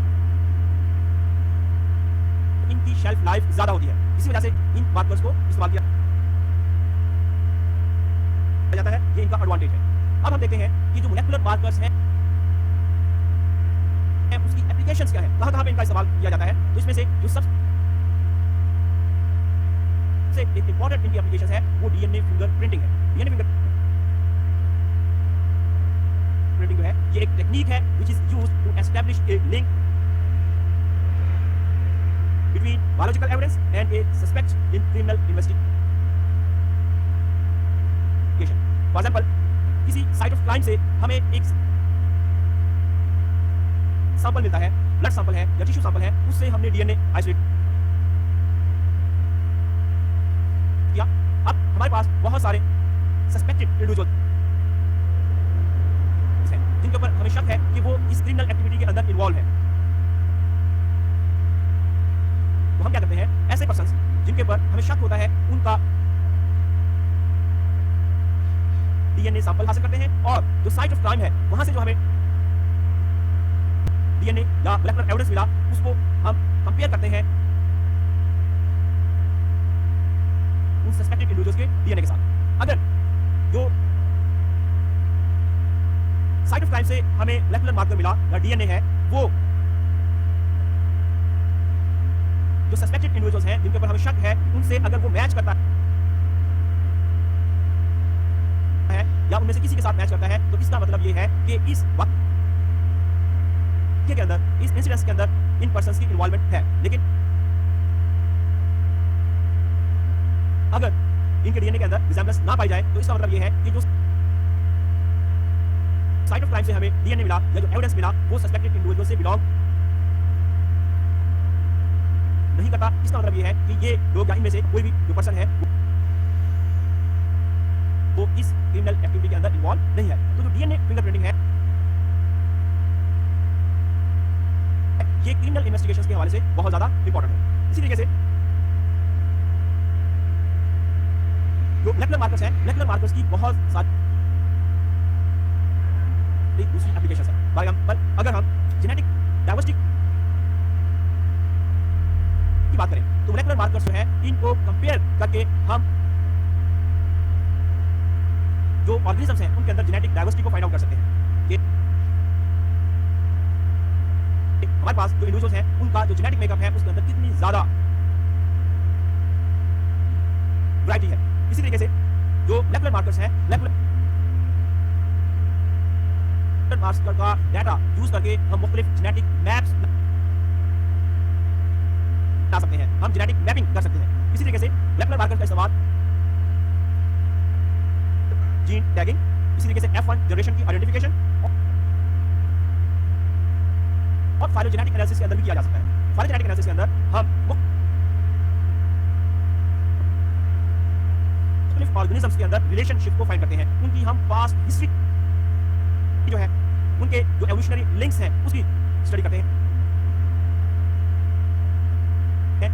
इनकी शेल्फ लाइफ ज्यादा होती है। इसी वजह से इन मार्कर्स को इस्तेमाल किया जाता है, ये इनका एडवांटेज है। अब हम देखते हैं कि जो मोलेकुलर मार्कर्स हैं उसकी एप्लीकेशंस क्या है, कहां-कहां पे इनका इस्तेमाल किया जाता है। तो इसमें से जो सबसे एक इंपॉर्टेंट इनकी एप्लीकेशंस है वो डीएनए फिंगरप्रिंटिंग है। डीएनए फिंगरप्रिंटिंग जो है ये एक टेक्निक है which is used to establish a link between biological evidence and a suspect in criminal investigation. For example, किसी साइट ऑफ क्राइम से हमें एक सैंपल मिलता है, ब्लड सैंपल है या टिश्यू सैंपल है, उससे हमने डीएनए आइसोलेट किया। अब हमारे पास बहुत सारे सस्पेक्टेड इंडिविजुअल हैं जिनके ऊपर हमें शक है कि वो इस क्रिमिनल एक्टिविटी के अंदर इन्वॉल्व है। तो हम क्या करते हैं, ऐसे पर्सन्स जिनके ऊपर हमें शक होता है उनका डीएनए सैंपल हासिल करते हैं और जो साइट ऑफ क्राइम है वहां से जो हमें डीएनए या मोलेकुलर एविडेंस मिला उसको हम कंपेयर करते हैं उन सस्पेक्टेड इंडिविजुअल्स के डीएनए के साथ। अगर जो साइट ऑफ क्राइम से हमें मोलेकुलर मार्कर मिला या डीएनए है वो जो सस्पेक्टेड इंडिविजुअल्स हैं जिनके ऊपर हमें शक है उनसे अगर वो मैच करता है या उनमें से किसी के साथ मैच करता है तो इसका मतलब ये है कि इस वक्त के अंदर, इस इंसिडेंस के अंदर इन पर्संस की इन्वॉल्वमेंट है। लेकिन अगर इनके डीएनए के अंदर रिजेम्बलेंस ना पाई जाए तो इसका मतलब ये है कि जो साइट ऑफ क्राइम से हमें डीएनए मिला या जो एविडेंस मिला वो सस्पेक्टेड इंडिविजुअल से बिलोंग नहीं करता। इसका मतलब ये है कि ये लोग या इनमें से कोई भी जो पर्सन है वो इस क्रिमिनल एक्टिविटी के अंदर इन्वॉल्व नहीं है। तो जो डीएनए फिंगरप्रिंटिंग है ये क्रिमिनल इन्वेस्टिगेशंस के हवाले से बहुत ज्यादा इंपॉर्टेंट है। इसी तरीके से जो मोलेकुलर मार्कर्स हैं, मोलेकुलर मार्कर्स की बहुत सारी दूसरी एप्लीकेशंस है। फॉर एग्जांपल अगर हम जेनेटिक डायवर्सिटी की बात करें तो मोलेकुलर मार्कर्स जो है इनको कंपेयर करके हम जो ऑर्गेनिजम्स हैं उनके अंदर जेनेटिक डायवर्सिटी को फाइंड आउट कर सकते हैं। हमारे पास जो इंडिविजुअल्स हैं उनका जो जेनेटिक मेकअप है उसके अंदर कितनी ज्यादा वैरायटी है। इसी तरीके से जो मोलेकुलर मार्कर्स हैं, मोलेकुलर मार्कर का डाटा यूज करके हम मुख्तलिफ जेनेटिक मैप्स बना सकते हैं, हम जेनेटिक मैपिंग कर सकते हैं। इसी तरीके से मोलेकुलर मार्कर का इस्तेमाल जीन टैगिंग, इसी तरीके से F1 जनरेशन की आइडेंटिफिकेशन और फाइलोजेनेटिक एनालिसिस के अंदर भी किया जा सकता है। फाइलोजेनेटिक एनालिसिस के अंदर हम मुख्तलिफ ऑर्गेनिजम्स के अंदर रिलेशनशिप को फाइंड करते हैं, उनकी हम पास्ट हिस्ट्री जो है, उनके जो एवोल्यूशनरी लिंक्स हैं उसकी स्टडी करते हैं,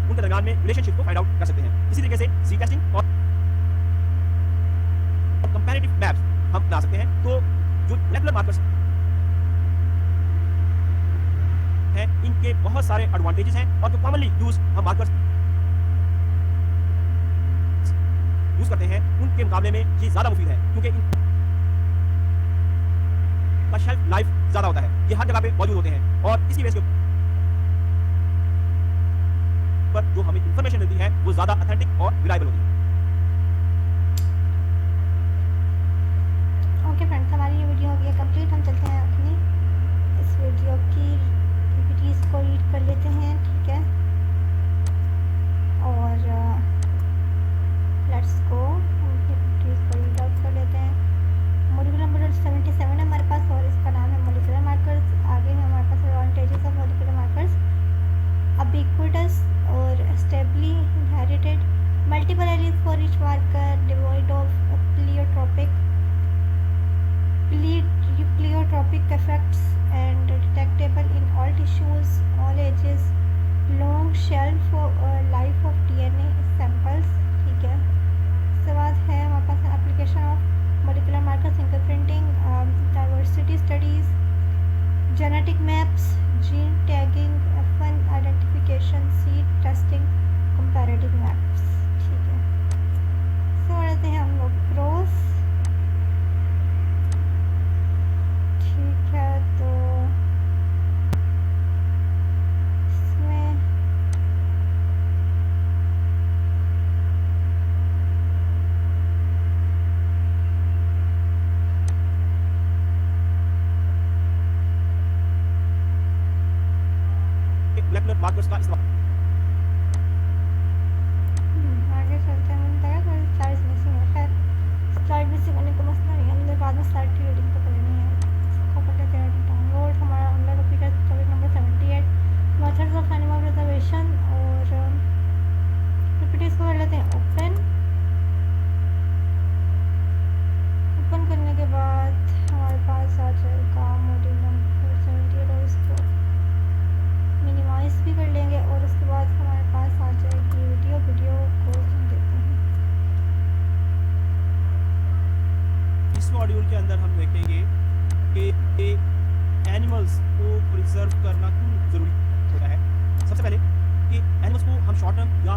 उनके दरमियान में रिलेशनशिप को फाइंड आउट कर सकते हैं। इसी तरीके से सी टेस्टिंग और कंपैरेटिव मैप्स हम बना सकते हैं। तो जो मोलेकुलर मार्कर्स हैं इनके बहुत सारे एडवांटेजेस हैं और जो कॉमनली यूज हम मार्कर्स यूज करते हैं उनके मुकाबले में ये ज्यादा मुफीद है क्योंकि इनका शेल्फ लाइफ ज्यादा होता है, ये हर जगह पे मौजूद होते हैं और इसकी वजह से पर जो हमें इंफॉर्मेशन मिलती है वो ज्यादा ऑथेंटिक और रिलायबल होती है। ओके फ्रेंड्स, हमारी ये वीडियो हो गई है कंप्लीट। हम चलते हैं अपनी इस वीडियो की पीपीटीज को रीड कर लेते हैं, ठीक है। और लेट्स गो, अपनी पीपीटीज को रीड आउट कर लेते हैं। मॉड्यूल नंबर 77 है हमारे पास और इसका नाम है मॉलिक्यूलर मार्कर्स। आगे है हमारे पास advantages of molecular markers, ubiquitous और stably inherited, multiple allele shelf life of DNA samples, ठीक है। उसके बाद है हमारे पास application of molecular markers, fingerprinting, diversity studies, genetic maps, gene tagging, F1 identification, seed testing, comparative maps, ठीक है। समझते हैं हम लोग प्रोस, ठीक है। तो इसमें मोलेकुलर मार्कर्स का इस्तेमाल। आगे चलते हैं। मैंने बताया थोड़ी स्लाइड्स मिसिंग है, खैर स्लाइड मिसिंग होने का मसला नहीं है, हमने बाद में स्लाइड की रीडिंग तो करनी है। इसको कर लेते हैं डाउनलोड। हमारा अगला टॉपिक है topic number 78, methods of animal preservation, और पीपीटीज को कर लेते हैं ओपन। ओपन करने के बाद हमारे पास आ जाएगा मॉड्यूल नंबर 78 और इसको मिनिमाइज भी कर लेंगे, और उसके बाद हमारे पास आ जाएगी वीडियो को सुन देते हैं। इस मॉड्यूल के अंदर हम देखेंगे कि एनिमल्स को प्रिजर्व करना क्यों जरूरी होता है। सबसे पहले कि एनिमल्स को हम शॉर्ट टर्म या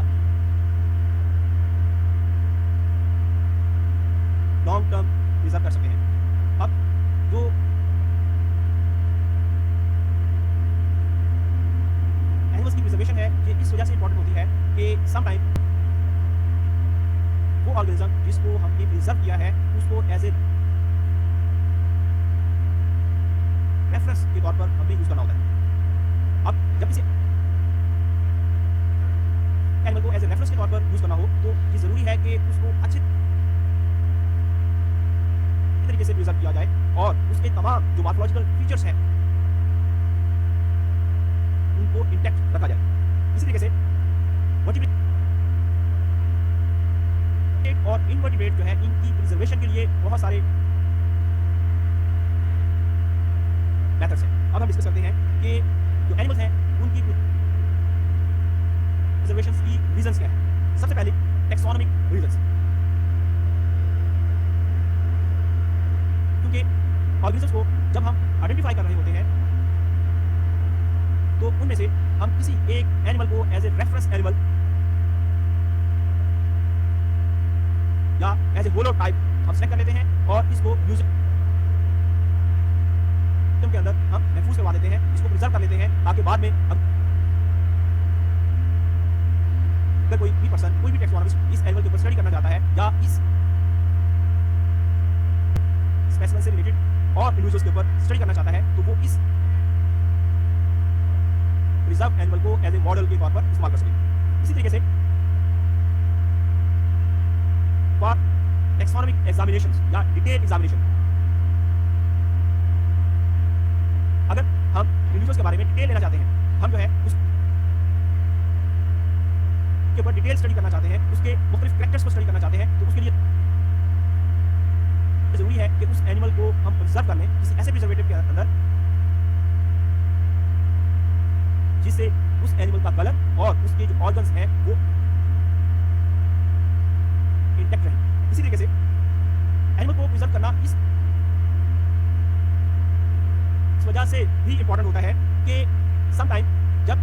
लॉन्ग टर्म प्रिजर्व कर सकते हैं। अब जो एनिमल्स की प्रिजर्वेशन है ये इस वजह से इंपॉर्टेंट होती है कि सम टाइम वो ऑर्गेनिज्म जिसको हमने प्रिजर्व किया है उसको एज ए रेफरेंस के तौर पर हमें यूज करना होता है। अब जब किसी एनिमल को एज ए रेफरेंस के तौर पर यूज करना हो तो ये जरूरी है कि उसको अच्छे तरीके से प्रिजर्व किया जाए और उसके तमाम जो मॉर्फोलॉजिकल फीचर्स हैं उनको इंटैक्ट रखा जाए। इसी तरीके से वर्टिब्रेट और इनवर्टिब्रेट जो है इनकी प्रिजर्वेशन के लिए बहुत सारे मेथड्स हैं। अब हम डिस्कस करते हैं कि जो एनिमल्स हैं उनकी प्रिजर्वेशन की रीजंस क्या है। सबसे पहले टेक्सोनोमिक रीजंस, क्योंकि ऑर्गेनिजम्स को जब हम आइडेंटिफाई कर रहे होते हैं तो उनमें से हम किसी एक एनिमल को एज ए रेफरेंस एनिमल या एज ए होलोटाइप हम सेलेक्ट कर लेते हैं और इसको म्यूजियम के अंदर हम महफूज करवा देते हैं, इसको प्रिजर्व कर लेते हैं ताकि बाद में अगर कोई भी पर्सन, कोई भी टेक्सोनॉमिस्ट इस एनिमल के ऊपर स्टडी करना चाहता है या इस स्पेसिमेन से रिलेटेड और इंडिविजुअल्स के ऊपर स्टडी करना चाहता है तो वो इस प्रिजर्व एनिमल को एज ए मॉडल के तौर पर इस्तेमाल कर सके। इसी तरीके से फॉर टेक्सोनोमिक एग्जामिनेशंस या डिटेल एग्जामिनेशन, अगर हम इंडिविजुअल्स के बारे में डिटेल लेना चाहते हैं, हम जो है उस के ऊपर डिटेल स्टडी करना चाहते हैं, उसके मुख्तलिफ कैरेक्टर्स को स्टडी करना चाहते हैं, तो उसके लिए जरूरी है कि उस एनिमल को हम प्रिजर्व कर लें किसी ऐसे प्रिजर्वेटिव के अंदर जिससे उस एनिमल का कलर और उसके जो ऑर्गन्स हैं वो इंटैक्ट रहें। इसी तरीके से एनिमल को प्रिजर्व करना इस वजह से भी इंपॉर्टेंट होता है कि सम टाइम जब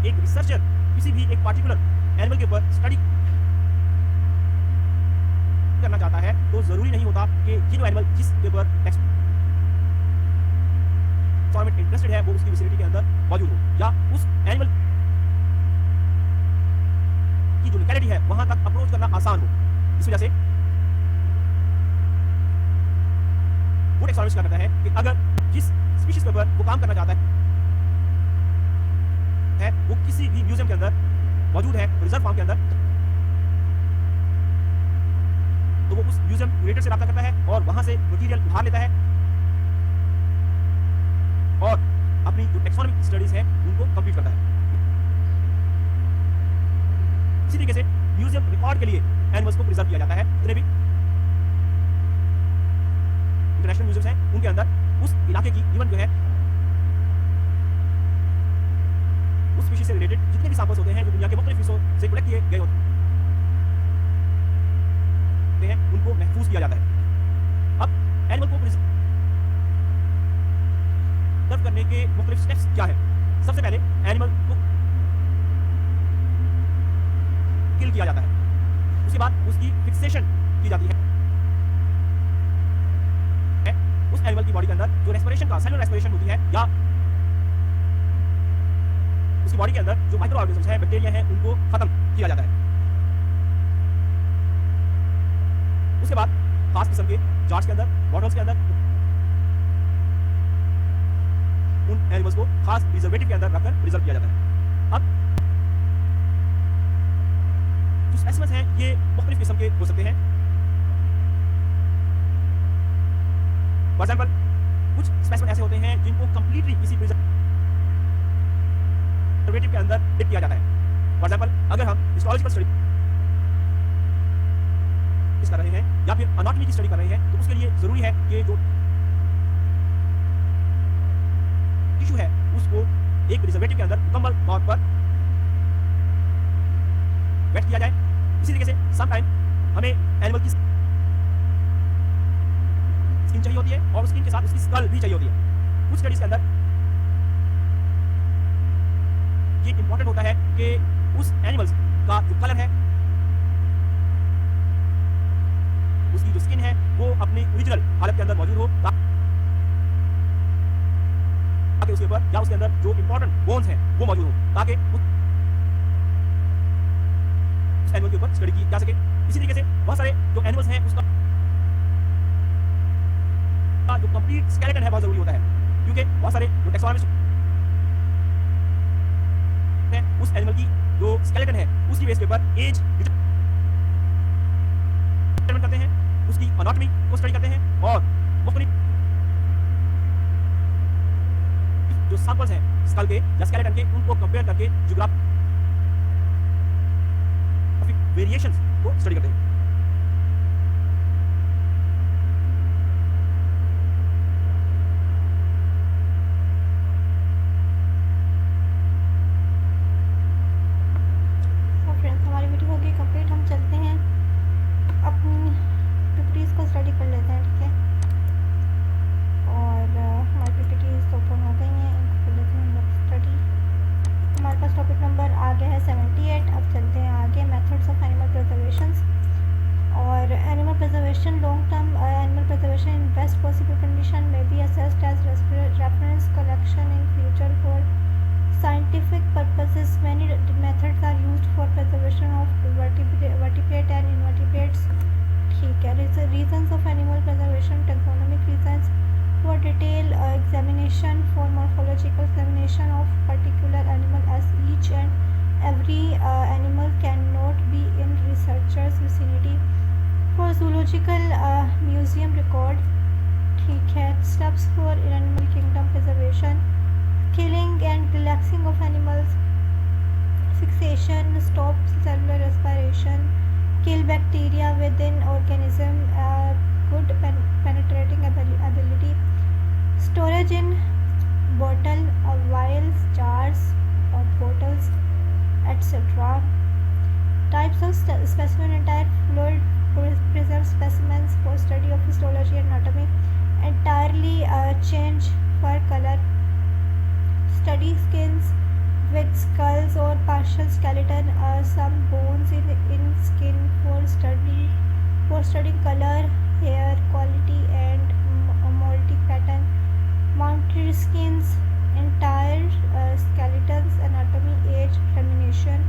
एक रिसर्चर किसी भी एक पार्टिकुलर एनिमल के ऊपर स्टडी करना चाहता है तो जरूरी नहीं होता कि ये जो एनिमल जिसके ऊपर एक्सपेरिमेंट इंटरेस्टेड है वो उसकी विसिनिटी के अंदर मौजूद हो या उस एनिमल की जो लोकेलिटी है वहां तक अप्रोच करना आसान हो। इस वजह से वो टेक्सोनॉमिस्ट क्या करता है कि अगर जिस स्पीशीज के ऊपर वो काम करना चाहता है वो किसी भी म्यूजियम के अंदर मौजूद है, रिजर्व फार्म के अंदर, तो वो उस म्यूजियम क्यूरेटर से रब्ता करता है और वहां से मटेरियल उधार लेता है और अपनी जो टेक्सोनोमिक स्टडीज है उनको कंप्लीट करता है। इसी तरीके से म्यूजियम रिकॉर्ड के लिए एनिमल्स को प्रिजर्व किया जाता है। जितने भी इंटरनेशनल म्यूजियम्स हैं उनके अंदर उस इलाके की इवन जो है महफूज किया जाता है। अब एनिमल को प्रिजर्व करने के मुख्तलिफ स्टेप्स क्या है? सबसे पहले एनिमल को किल किया जाता है, उसके बाद उसकी फिक्सेशन की जाती है। उस एनिमल की बॉडी के अंदर जो रेस्पिरेशन का सेलुलर रेस्पिरेशन होती है या उसकी बॉडी के अंदर जो माइक्रो ऑर्गेनिजम्स हैं, बैक्टीरिया हैं, उनको खत्म किया जाता है। उसके बाद खास किस्म के जार्स के अंदर, बॉटल्स के अंदर उन एनिमल्स को खास प्रिजर्वेटिव के अंदर रखकर प्रिजर्व किया जाता है। अब जो स्पेसिमेंस हैं ये मुख्तलिफ किस्म के हो सकते हैं। फॉर एग्जाम्पल कुछ स्पेसिमेन ऐसे होते हैं जिनको कंप्लीटली किसी प्रिजर्वेटिव के अंदर डिप किया जाता है। फॉर एग्जाम्पल अगर हम हिस्टोलॉजिकल स्टडी कर रहे हैं या फिर एनाटॉमी की स्टडी कर रहे हैं तो उसके लिए जरूरी है कि जो टिश्यू है उसको एक प्रिजर्वेटिव के अंदर मुकम्मल तौर पर वेट किया जाए। इसी तरीके से समटाइम हमें एनिमल की स्किन चाहिए होती है और स्किन के साथ उसकी स्कल भी चाहिए होती है। कुछ स्टडीज के अंदर ये इंपॉर्टेंट होता है कि उस एनिमल्स का जो कलर है, उसकी जो स्किन है वो अपनी ओरिजिनल हालत के अंदर मौजूद हो, ताकि उसके ऊपर या उसके अंदर जो इंपॉर्टेंट बोन्स हैं वो मौजूद हो, ताकि उस एनिमल के ऊपर स्टडी की जा सके। इसी तरीके से बहुत सारे जो एनिमल्स हैं उसका जो कंप्लीट स्केलेटन है बहुत जरूरी होता है, क्योंकि बहुत सारे जो टैक्सोनॉमिस्ट हैं उस एनिमल की जो स्केलेटन है उसकी बेस के ऊपर एज डिटरमाइन करते हैं, उसकी एनाटॉमी को स्टडी करते हैं और मुख्तलिफ जो सैंपल्स हैं स्कल के या स्केलेटन के उनको कंपेयर करके जियोग्राफिक वेरिएशंस को स्टडी करते हैं। Reasons of animal preservation, taxonomic reasons for detailed examination, for morphological examination of particular animal, as each and every animal cannot be in researchers vicinity, for zoological museum record, ठीक है। Steps for animal kingdom preservation, killing and relaxing of animals, fixation, stop cellular respiration, kill bacteria within organism, good penetrating ability, storage in bottle, vials, jars, bottles, etc. Types of specimen, entire fluid preserved specimens for study of histology and anatomy, entirely change fur color, study skins with skulls or partial skeleton, some bones in skin for studying color, hair quality and moldy pattern, mounted skins, entire skeletons, anatomy, age determination,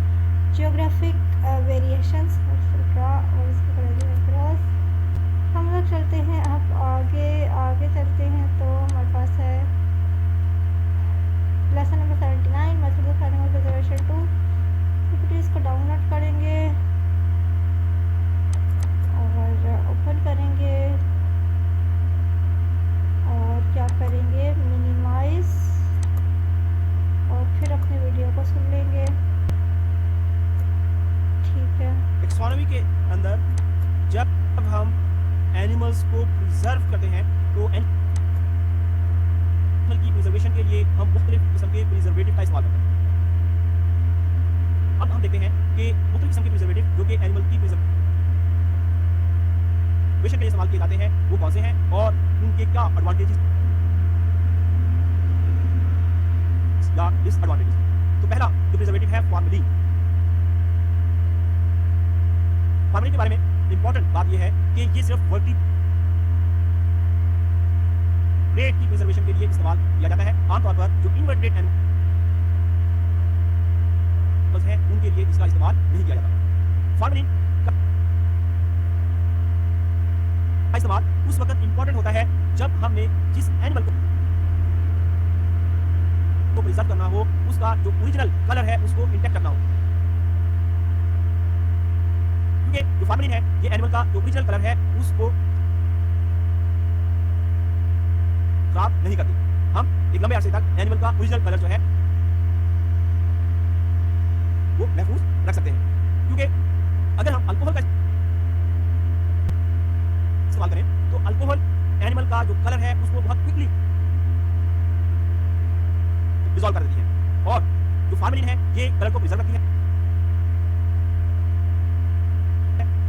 geographic variations, across। हम लोग चलते हैं अब आगे चलते हैं तो हमारे पास है lesson number 79 method of animal preservation 2। इसको डाउनलोड करेंगे और ओपन करेंगे और क्या करेंगे, मिनिमाइज, और फिर अपने वीडियो को सुन लेंगे। ठीक है। टैक्सोनॉमी के अंदर जब हम एनिमल्स को प्रिजर्व करते हैं तो एनिमल की प्रिजर्वेशन के लिए हम मुख्तलिफ किस्म के प्रिजर्वेटिव का इस्तेमाल करते हैं। अब हम देखते हैं कि मुख्तलिफ किस्म के प्रिजर्वेटिव जो कि एनिमल की प्रिजर्वेशन के लिए इस्तेमाल किए जाते हैं वो कौन से हैं और उनके क्या एडवांटेजेस या डिसएडवांटेजेस। तो पहला जो प्रिजर्वेटिव है फॉर्मेलिन। फॉर्मेलिन के बारे में इंपॉर्टेंट बात यह है कि ये सिर्फ वर्टिब्रेट की प्रिजर्वेशन के लिए इस्तेमाल किया जाता है। आमतौर पर जो इनवर्टेब्रेट एनिमल्स हैं उनके लिए इसका इस्तेमाल नहीं किया जाता। फॉर्मेलिन का इस्तेमाल उस वक्त इंपॉर्टेंट होता है जब हमने जिस एनिमल को प्रिजर्व करना हो उसका जो ओरिजिनल कलर है उसको इंटैक्ट करना हो, क्योंकि जो फॉर्मेलिन है ये एनिमल का जो ओरिजिनल कलर है उसको खराब नहीं करती। हम एक लंबे अरसे तक एनिमल का ओरिजिनल कलर जो है वो महफूज रख सकते हैं, क्योंकि अगर हम अल्कोहल का इस्तेमाल करें तो अल्कोहल एनिमल का जो कलर है उसको बहुत क्विकली डिसॉल्व कर देती है और जो फॉर्मेलिन है ये कलर को प्रिजर्व करती है।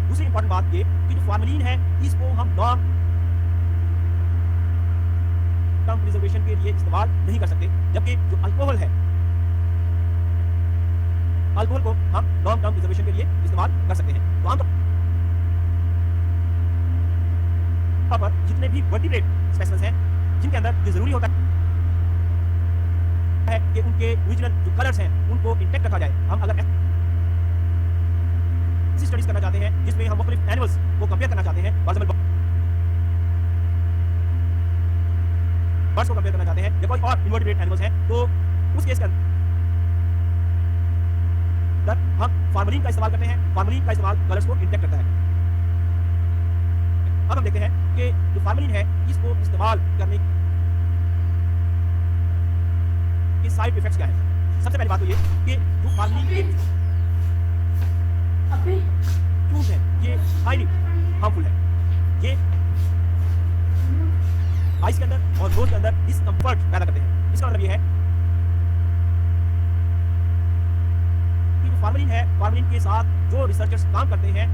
दूसरी इंपॉर्टेंट बात ये कि जो फॉर्मेलिन है इसको हम लॉन्ग टर्म प्रिजर्वेशन के लिए इस्तेमाल नहीं कर सकते, जबकि जो अल्कोहल है अल्कोहल को हम लॉन्ग टर्म प्रिजर्वेशन के लिए इस्तेमाल कर सकते हैं। तो आमतौर पर जितने भी वर्टिब्रेट स्पेसिमेंस हैं जिनके अंदर ये जरूरी होता है कि उनके ओरिजिनल जो कलर्स हैं उनको इंटैक्ट रखा जाए। हम अगर ऐसी स्टडीज करना चाहते हैं जिसमें हम मुख्तलिफ एनिमल्स को कंपेयर करना चाहते हैं, फॉर एग्जांपल बर्ड्स को कंपेयर करना चाहते हैं या कोई और इनवर्टिब्रेट एनिमल्स हैं, तो उस केस के अंदर हम फॉर्मेलिन का इस्तेमाल करते हैं। फॉर्मेलिन का इस्तेमाल कलर्स को इंटैक्ट करता है। अब हम देखते हैं कि जो फॉर्मेलिन है इसको इस्तेमाल करने के साइड इफेक्ट्स क्या हैं। सबसे पहली बात तो ये कि जो फॉर्मेलिन के फ्यूज हैं ये हाईली हार्मफुल है। ये आइस के अंदर और नोज के अंदर डिस्कम्फर्ट पैदा करते हैं। इसका मतलब ये है कि जो फॉर्मेलिन है, फॉर्मेलिन के साथ जो रिसर्चर्स काम करते हैं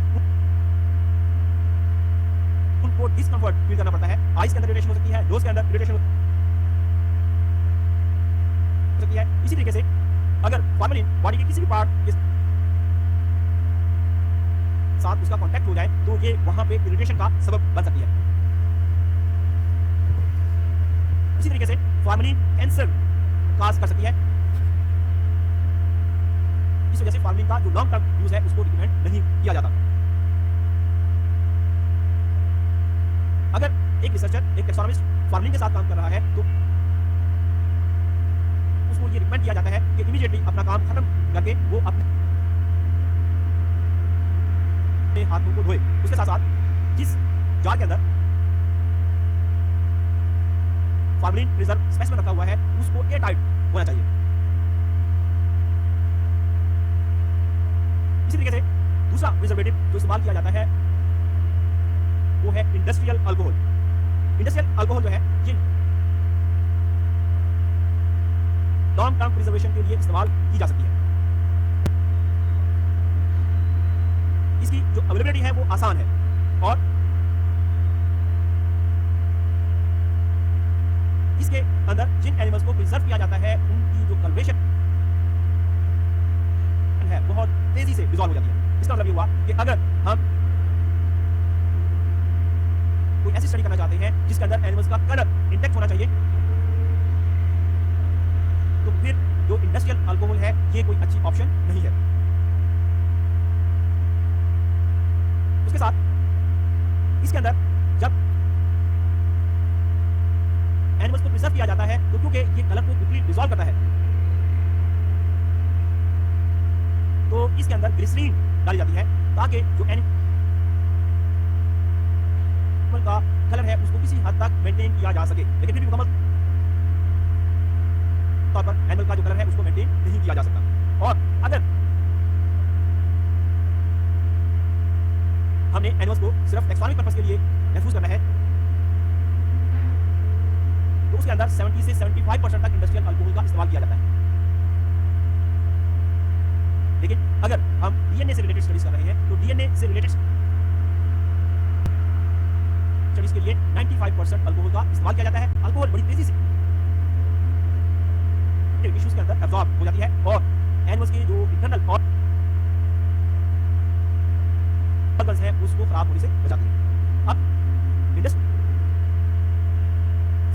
उनको डिस्कम्फर्ट फील करना पड़ता है। आइस के अंदर इरिटेशन हो सकती है, नोज के अंदर इरिटेशन हो सकती है। इसी तरीके से अगर फॉर्मेलिन बॉडी के किसी भी पार्ट के साथ उसका कांटेक्ट हो जाए तो ये वहां पे इरिटेशन का सबब बन सकती है। इसी तरीके से फॉर्मेलिन कैंसर काज कर सकती है। इस वजह से फॉर्मेलिन का जो लॉन्ग टर्म यूज है उसको रिकमेंड नहीं किया जाता। अगर एक रिसर्चर, एक टेक्सोनॉमिस्ट फॉर्मेलिन के साथ काम कर रहा है तो उसको ये रिकमेंड किया जाता है कि इमीडिएटली अपना काम खत्म करके वो अपने हाथों को धोए। उसके साथ साथ जिस जार के अंदर फॉर्मेलिन प्रिजर्व स्पेसिमेन रखा हुआ है उसको एयर टाइट होना चाहिए। इसी तरीके से दूसरा प्रिजर्वेटिव जो इस्तेमाल किया जाता है वो है इंडस्ट्रियल अल्कोहल। इंडस्ट्रियल अल्कोहल जो है ये लॉन्ग टर्म प्रिजर्वेशन के लिए इस्तेमाल की जा सकती है। इसकी जो अवेलेबिलिटी है वो आसान है और इसके अंदर जिन एनिमल्स को प्रिजर्व किया जाता है उनकी जो कल्वेशन है बहुत तेजी से डिसॉल्व हो जाती है। इसका मतलब ये हुआ कि अगर हम कोई ऐसी स्टडी करना चाहते हैं जिसके अंदर एनिमल्स का कलर इंटैक्ट होना चाहिए तो फिर जो इंडस्ट्रियल अल्कोहल है ये कोई अच्छी ऑप्शन नहीं है। उसके साथ इसके अंदर जब एनिमल्स को प्रिजर्व किया जाता है तो क्योंकि ये कलर को क्विकली डिसॉल्व करता है तो इसके अंदर ग्लिसरीन डाली जाती है ताकि जो एनिमल का कलर है उसको किसी हद तक मेंटेन किया जा सके, लेकिन फिर भी मुकम्मल तौर पर एनिमल का जो कलर है उसको मेंटेन नहीं किया जा सकता। और अगर हमने एनिमल्स को सिर्फ टेक्सोनॉमिक पर्पस के लिए महफूज करना है तो उसके अंदर 70 से 75% तक इंडस्ट्रियल अल्कोहल का इस्तेमाल किया जाता है। लेकिन अगर हम डीएनए से रिलेटेड स्टडीज कर रहे हैं तो डीएनए से रिलेटेड इसके लिए 95% अल्कोहल का इस्तेमाल किया जाता है। अल्कोहल बड़ी तेजी से टिश्यूज के अंदर एब्जॉर्ब हो जाती है और एनिमल्स के जो इंटरनल ऑर्गन्स हैं उसको खराब होने से बचाती है। अब इंडस्ट्रियल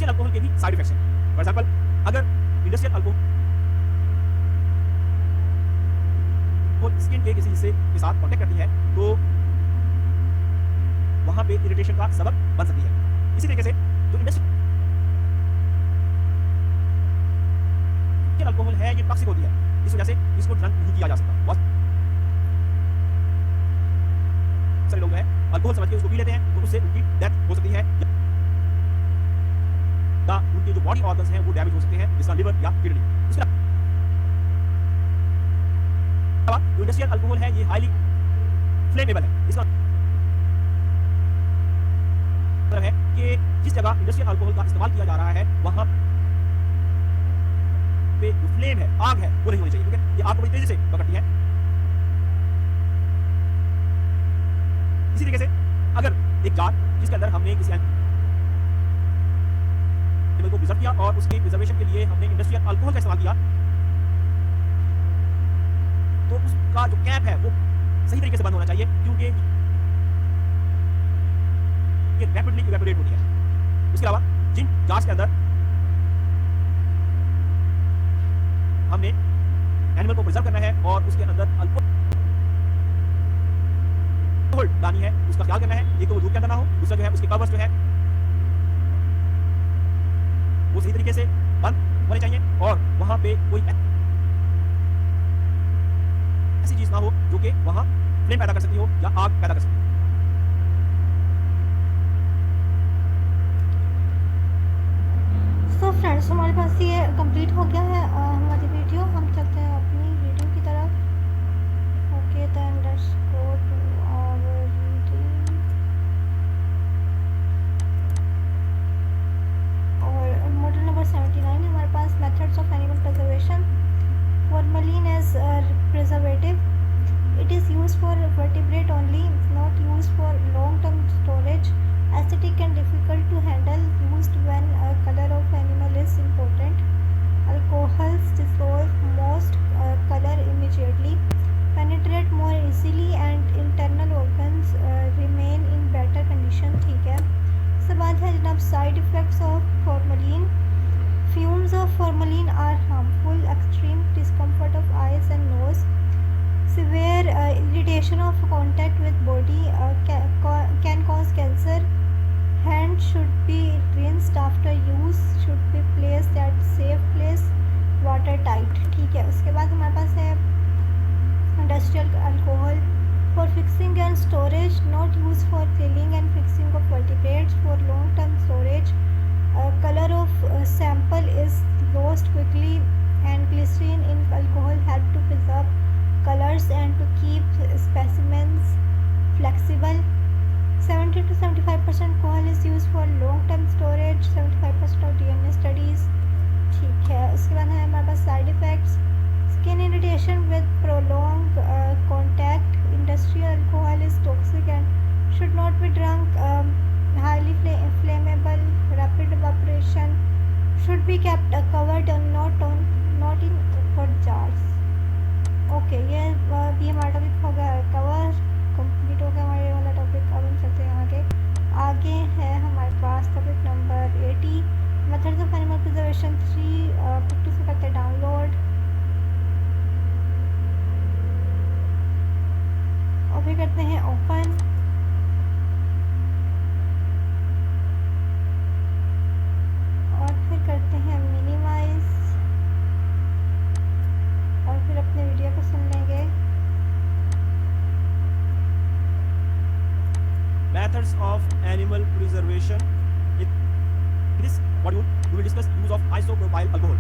अल्कोहल के भी साइड इफेक्ट्स हैं। फॉर एग्जांपल, अगर इंडस्ट्रियल अल्कोहल स्किन के किसी हिस्से के साथ कांटेक्ट करती है तो वहां पे इरिटेशन का सबब बन सकती है। इसी तरीके से जो इंडस्ट्रियल अल्कोहल है ये टॉक्सिक होती है, इस वजह से इसको ड्रंक नहीं किया जा सकता। बहुत सारे लोग हैं अल्कोहल समझ के उसको पी लेते हैं तो उससे उनकी डेथ हो सकती है या उनके जो बॉडी ऑर्गन्स हैं वो डैमेज हो सकते हैं, जिसका लिवर या किडनी। उसके अलावा जो इंडस्ट्रियल अल्कोहल है ये हाईली फ्लेमेबल है। इसका मतलब है कि जिस जगह इंडस्ट्रियल अल्कोहल का इस्तेमाल किया जा रहा है वहां पे जो फ्लेम है, आग है, वो नहीं होनी चाहिए, क्योंकि ये आग को बड़ी तेजी से पकड़ती है। इसी तरीके से अगर एक जार जिसके अंदर हमने किसी एनिमल को प्रिजर्व किया और उसके प्रिजर्वेशन के लिए हमने इंडस्ट्रियल अल्कोहल का इस्तेमाल किया तो उसका जो कैप है वो सही तरीके से बंद होना चाहिए, क्योंकि ये रैपिडली इवेपोरेट होती है। उसके अलावा जिन जार्स के अंदर हमने एनिमल को प्रिजर्व करना है और उसके अंदर अल्कोहल डालनी है उसका ख्याल करना है। एक तो वो दूध के अंदर ना हो, दूसरा जो है उसके कवर्स जो है वो सही तरीके से बंद होने चाहिए और वहां पे कोई ऐसी चीज ना हो जो कि वहां फ्लेम पैदा कर सकती हो या आग पैदा कर सकती हो। तो फ्रेंड्स हमारे पास ये कंप्लीट हो गया है हमारी वीडियो। हम चलते हैं अपनी वीडियो की तरफ। Okay then let's go to our reading. और मॉड्यूल नंबर 79 है हमारे पास, methods of animal preservation. Formalin as preservative, it is used for vertebrate only, not used for long term storage. Acidic and difficult to handle, used when color of animal is important. Alcohols dissolve most color immediately, penetrate more easily and internal organs remain in better condition. ठीक है, इसके बाद है जनाब side effects of formalin. Fumes of formalin are harmful, extreme discomfort of eyes and nose, severe irritation of contact with body, can cause cancer. Hands should be rinsed after use, should be placed at safe place, water tight। ठीक है, उसके बाद हमारे पास है industrial alcohol. For fixing and storage, not use for ceiling and fixing of vertebrates, for long term storage. Colour of sample is lost quickly and glycerin in alcohol help to preserve colors and to keep specimens flexible. 70 to 75% alcohol is used for long-term storage, 75% of DNA studies। ठीक है, उसके बाद है हमारे पास side effects. Skin irritation with prolong contact, industrial alcohol is toxic and should not be drunk, highly flammable, rapid evaporation, should be kept covered और not in for jars. Okay, ये भी हमारा टॉपिक हो गया कवर, कंप्लीट हो गया हमारे वाला टॉपिक। अब हम चलते हैं आगे है हमारे पास topic number 80, methods of animal preservation 3। Practice करते हैं डाउनलोड और फिर करते हैं ओपन। और फिर करते हैं मिनिमाइज और फिर अपने वीडियो को सुन लेंगे। Methods of animal preservation. In this module, we will discuss use of isopropyl alcohol.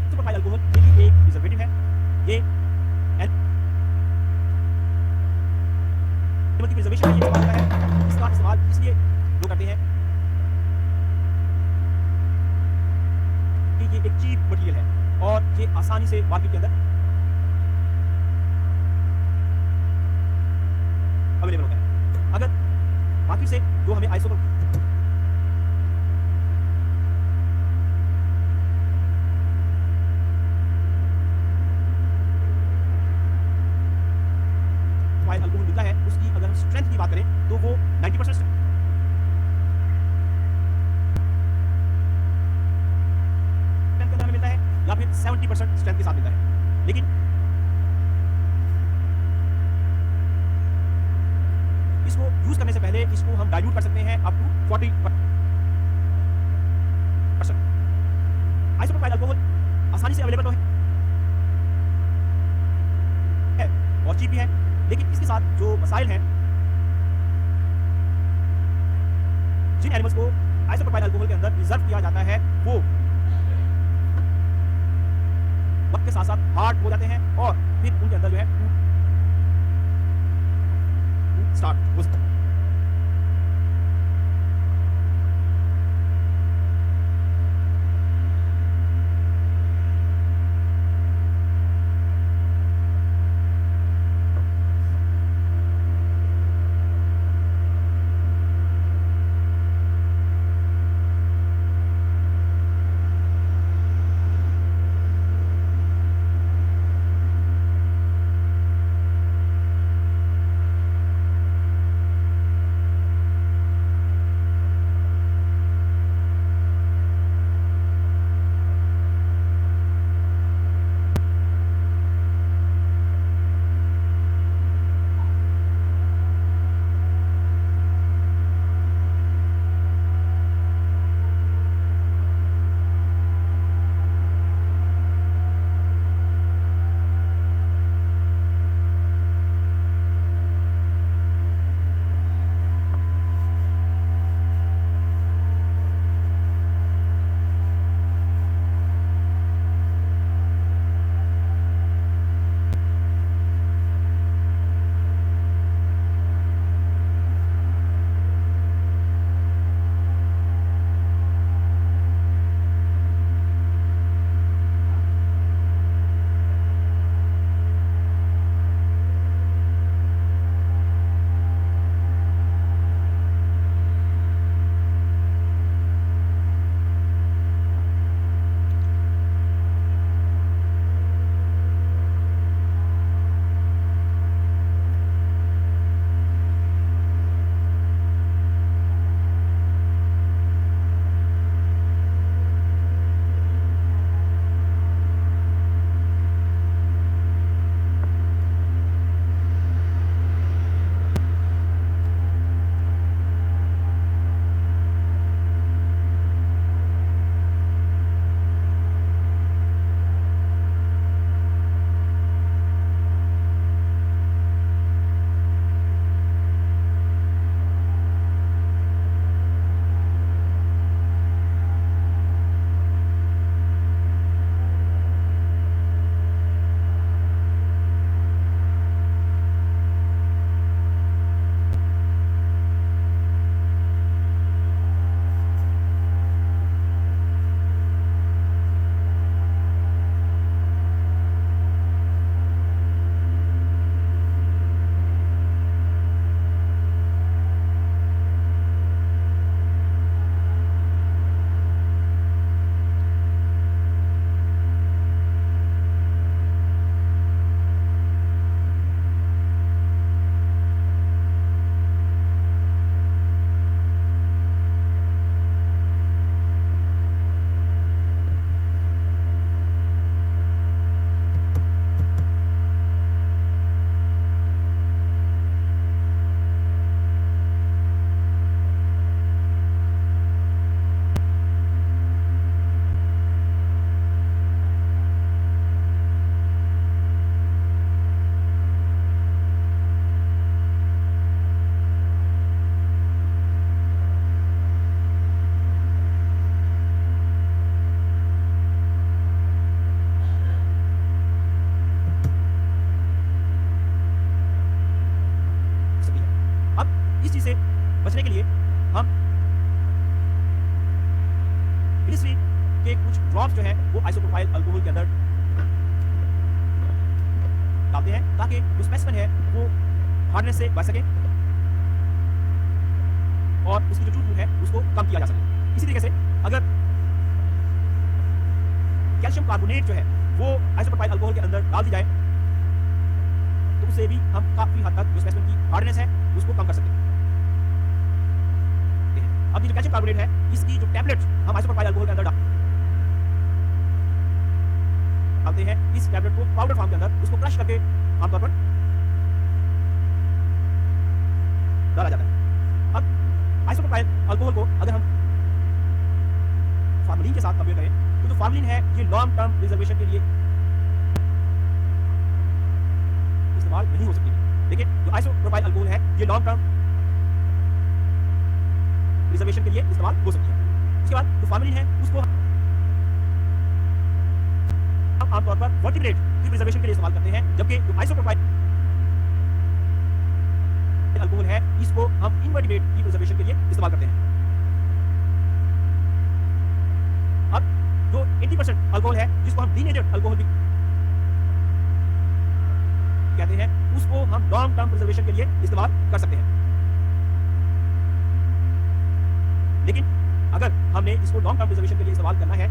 Isopropyl alcohol ये भी एक प्रिजर्वेटिव है। ये एनिमल की प्रिजर्वेशन में इस्तेमाल होता है। इसका इस्तेमाल इसलिए लोग करते हैं कि ये एक चीप मटेरियल है और ये आसानी से मार्केट के अंदर अवेलेबल होता है। अगर मार्केट से जो हमें आइसो अल्कोहल मिलता है, उसकी अगर हम स्ट्रेंथ की बात करें तो वो 90% स्ट्रेंथ के अंदर हमें मिलता है या फिर 70% स्ट्रेंथ के साथ मिलता है। लेकिन इसको यूज करने से पहले इसको हम डाइल्यूट कर सकते हैं अप टू 40%। आइसोप्रोपाइल अल्कोहल आसानी से अवेलेबल तो है और चीप भी है, लेकिन इसके साथ जो मसाइल हैं, जिन एनिमल्स को आइसोप्रोपाइल अल्कोहल के अंदर रिजर्व किया जाता है वो वक्त के साथ साथ हार्ड हो जाते हैं और फिर उनके अंदर जो है स्टार्ट हो सकता है। बचने के लिए हम ग्लिसरीन के कुछ ड्रॉप्स जो है वो आइसोप्रोपाइल अल्कोहल के अंदर डालते हैं ताकि जो स्पेसिमेन है वो हार्डनेस से बच सके। और उसकी जो चूट है उसको कम किया जा सके। इसी तरीके से अगर कैल्शियम कार्बोनेट जो है वो आइसोप्रोपाइल अल्कोहल के अंदर डाल दी जाए तो उससे भी हम काफी हद तक जो स्पेसिमेन की हार्डनेस है उसको कम कर सकते हैं। अब ये जो कैल्शियम कार्बोनेट है इसकी जो टैबलेट हम आइसोप्रोपाइल अल्कोहल के अंदर डालते हैं, इस टैबलेट को पाउडर फॉर्म के अंदर उसको क्रश करके आमतौर पर डाला जाता है। अब आइसोप्रोपाइल अल्कोहल को अगर हम फॉर्मलिन के साथ कंपेयर करें तो जो फॉर्मलिन है ये लॉन्ग टर्म प्रिजर्वेशन के लिए इस्तेमाल नहीं हो सकती, लेकिन जो आइसोप्रोपाइल अल्कोहल है ये लॉन्ग टर्म प्रिजर्वेशन के लिए इस्तेमाल हो सकती है। इसके बाद जो फॉर्मलिन है उसको हम आमतौर पर वर्टिब्रेट की प्रिजर्वेशन के लिए इस्तेमाल करते हैं, जबकि जो आइसोप्रोपाइल अल्कोहल है इसको हम इनवर्टिब्रेट की प्रिजर्वेशन के लिए इस्तेमाल करते हैं। अब जो 80% अल्कोहल है जिसको हम डीनेचर्ड अल्कोहल भी कहते हैं उसको हम लॉन्ग टर्म प्रिजर्वेशन के लिए इस्तेमाल कर सकते हैं। लेकिन अगर हमने इसको लॉन्ग टर्म प्रिजर्वेशन के लिए इस्तेमाल करना है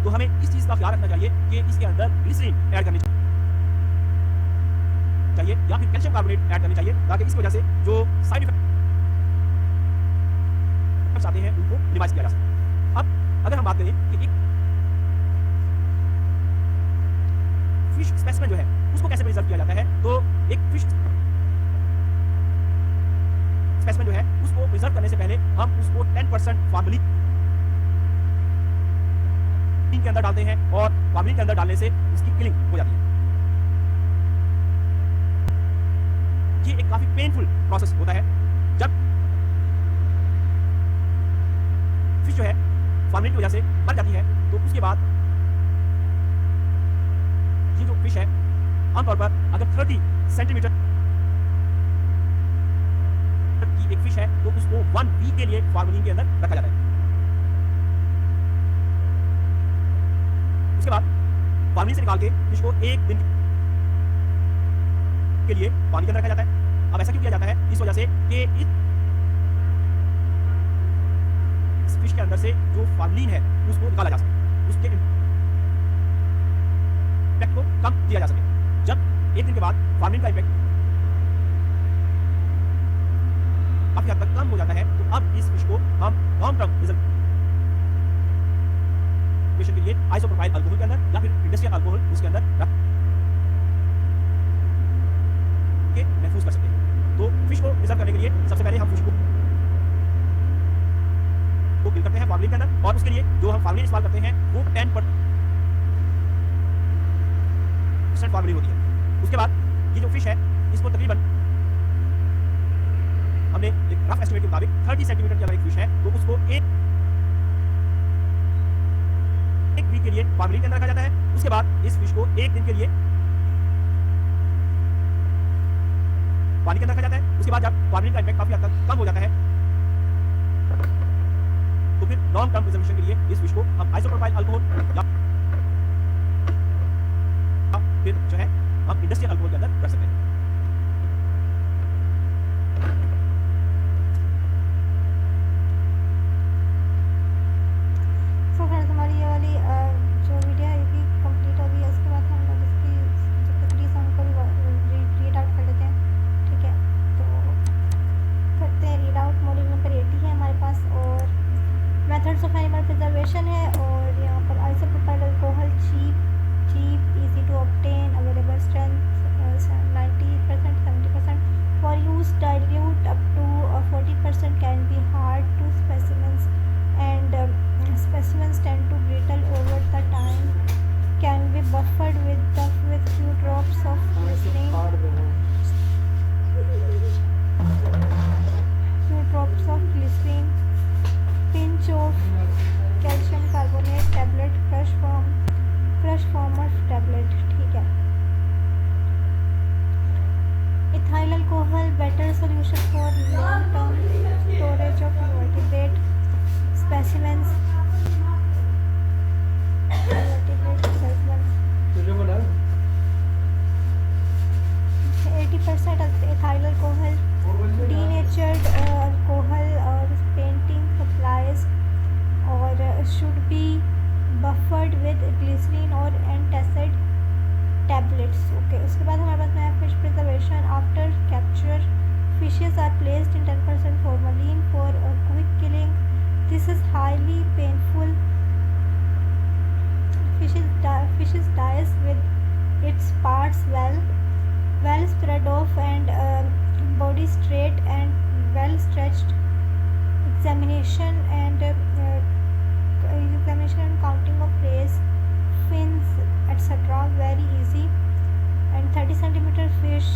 तो हमें इस चीज का ख्याल रखना चाहिए कि इसके अंदर ग्लिसरीन ऐड करनी चाहिए या फिर कैल्शियम कार्बोनेट ऐड करनी चाहिए, ताकि इसकी वजह से जो साइड इफेक्ट्स आते हैं उनको मिनिमाइज किया जा सके। अब अगर हम बात करें कि एक फिश स्पेसिमेन जो है उसको कैसे प्रिजर्व किया जाता है, तो एक फिश स्पेसिमेन जो है उसको प्रिजर्व करने से पहले हम उसको 10% फॉर्मलिन के अंदर डालते हैं और फॉर्मलिन के अंदर डालने से उसकी किलिंग हो जाती है। ये एक काफी पेनफुल प्रोसेस होता है। जब फिश जो है फॉर्मलिन की वजह से मर जाती है तो उसके बाद ये जो फिश है आमतौर पर अगर 30 सेंटीमीटर की एक फिश है तो उसको 1 वीक के लिए फॉर्मलिन के अंदर रखा जाता है। उसके बाद फॉर्मलिन से निकाल के फिश को 1 दिन के लिए पानी के अंदर रखा जाता है। अब ऐसा क्यों किया जाता है? इस वजह से कि इस फिश के अंदर से जो फॉर्मलिन है उसको निकाला जा सके, उसके इम्पैक्ट को कम किया जा सके। जब 1 दिन के बाद फॉर्मलिन का इम्पैक्ट काफी हद तक कम हो जाता है तो अब इस फिश को हम लॉन्ग टर्म प्रिजर्वेशन के लिए आइसोप्रोपाइल अल्कोहल के अंदर या फिर इंडस्ट्रियल अल्कोहल उसके अंदर रख के महफूज कर सकते हैं। तो फिश को प्रिजर्व करने के लिए सबसे पहले हम फिश को किल करते हैं फॉर्मलिन के अंदर, और उसके लिए जो हम फॉर्मलिन इस्तेमाल करते हैं वो 10% फॉर्मलिन होती है। उसके बाद ये जो फिश है इसको तकरीबन हमने एक रफ एस्टिमेट के मुताबिक 30 सेंटीमीटर की अगर एक फिश है तो उसको एक वीक के लिए फॉर्मलिन के अंदर रखा जाता है। उसके बाद इस फिश को 1 दिन के लिए पानी के अंदर रखा जाता है। उसके बाद जब फॉर्मलिन का इम्पैक्ट काफी हद तक कम हो जाता है तो फिर लॉन्ग टर्म प्रिजर्वेशन के लिए इस फिश को हम आइसोप्रोपाइल अल्कोहल या फिर जो है हम इंडस्ट्रियल अल्कोहल के अंदर रख सकते हैं। हमारी ये वाली जो वीडियो है ये कंप्लीट हो गई है। उसके बाद हम लोग इसकी जो तकरीर हमको भी रीड आउट कर लेते हैं। ठीक है, तो करते हैं रीड आउट। मॉड्यूल नंबर 80 है हमारे पास और मेथड्स ऑफ एनिमल प्रिजर्वेशन है। और यहाँ पर isopropyl alcohol cheap easy to obtain, available strength 90%, 70%, for use dilute up to 40%, can be hard to specimens and specimens tend to brittle over the time, can be buffered with few drops of glycerin, pinch of calcium carbonate tablet, crush form of tablet। ठीक है, ethyl alcohol better solution for long term storage of invertebrate specimens। 80% ethyl alcohol extremely painful. Fishes dies with its parts well spread off and body straight and well stretched. Examination and counting of rays, fins, etc. very easy. And 30 centimeter fish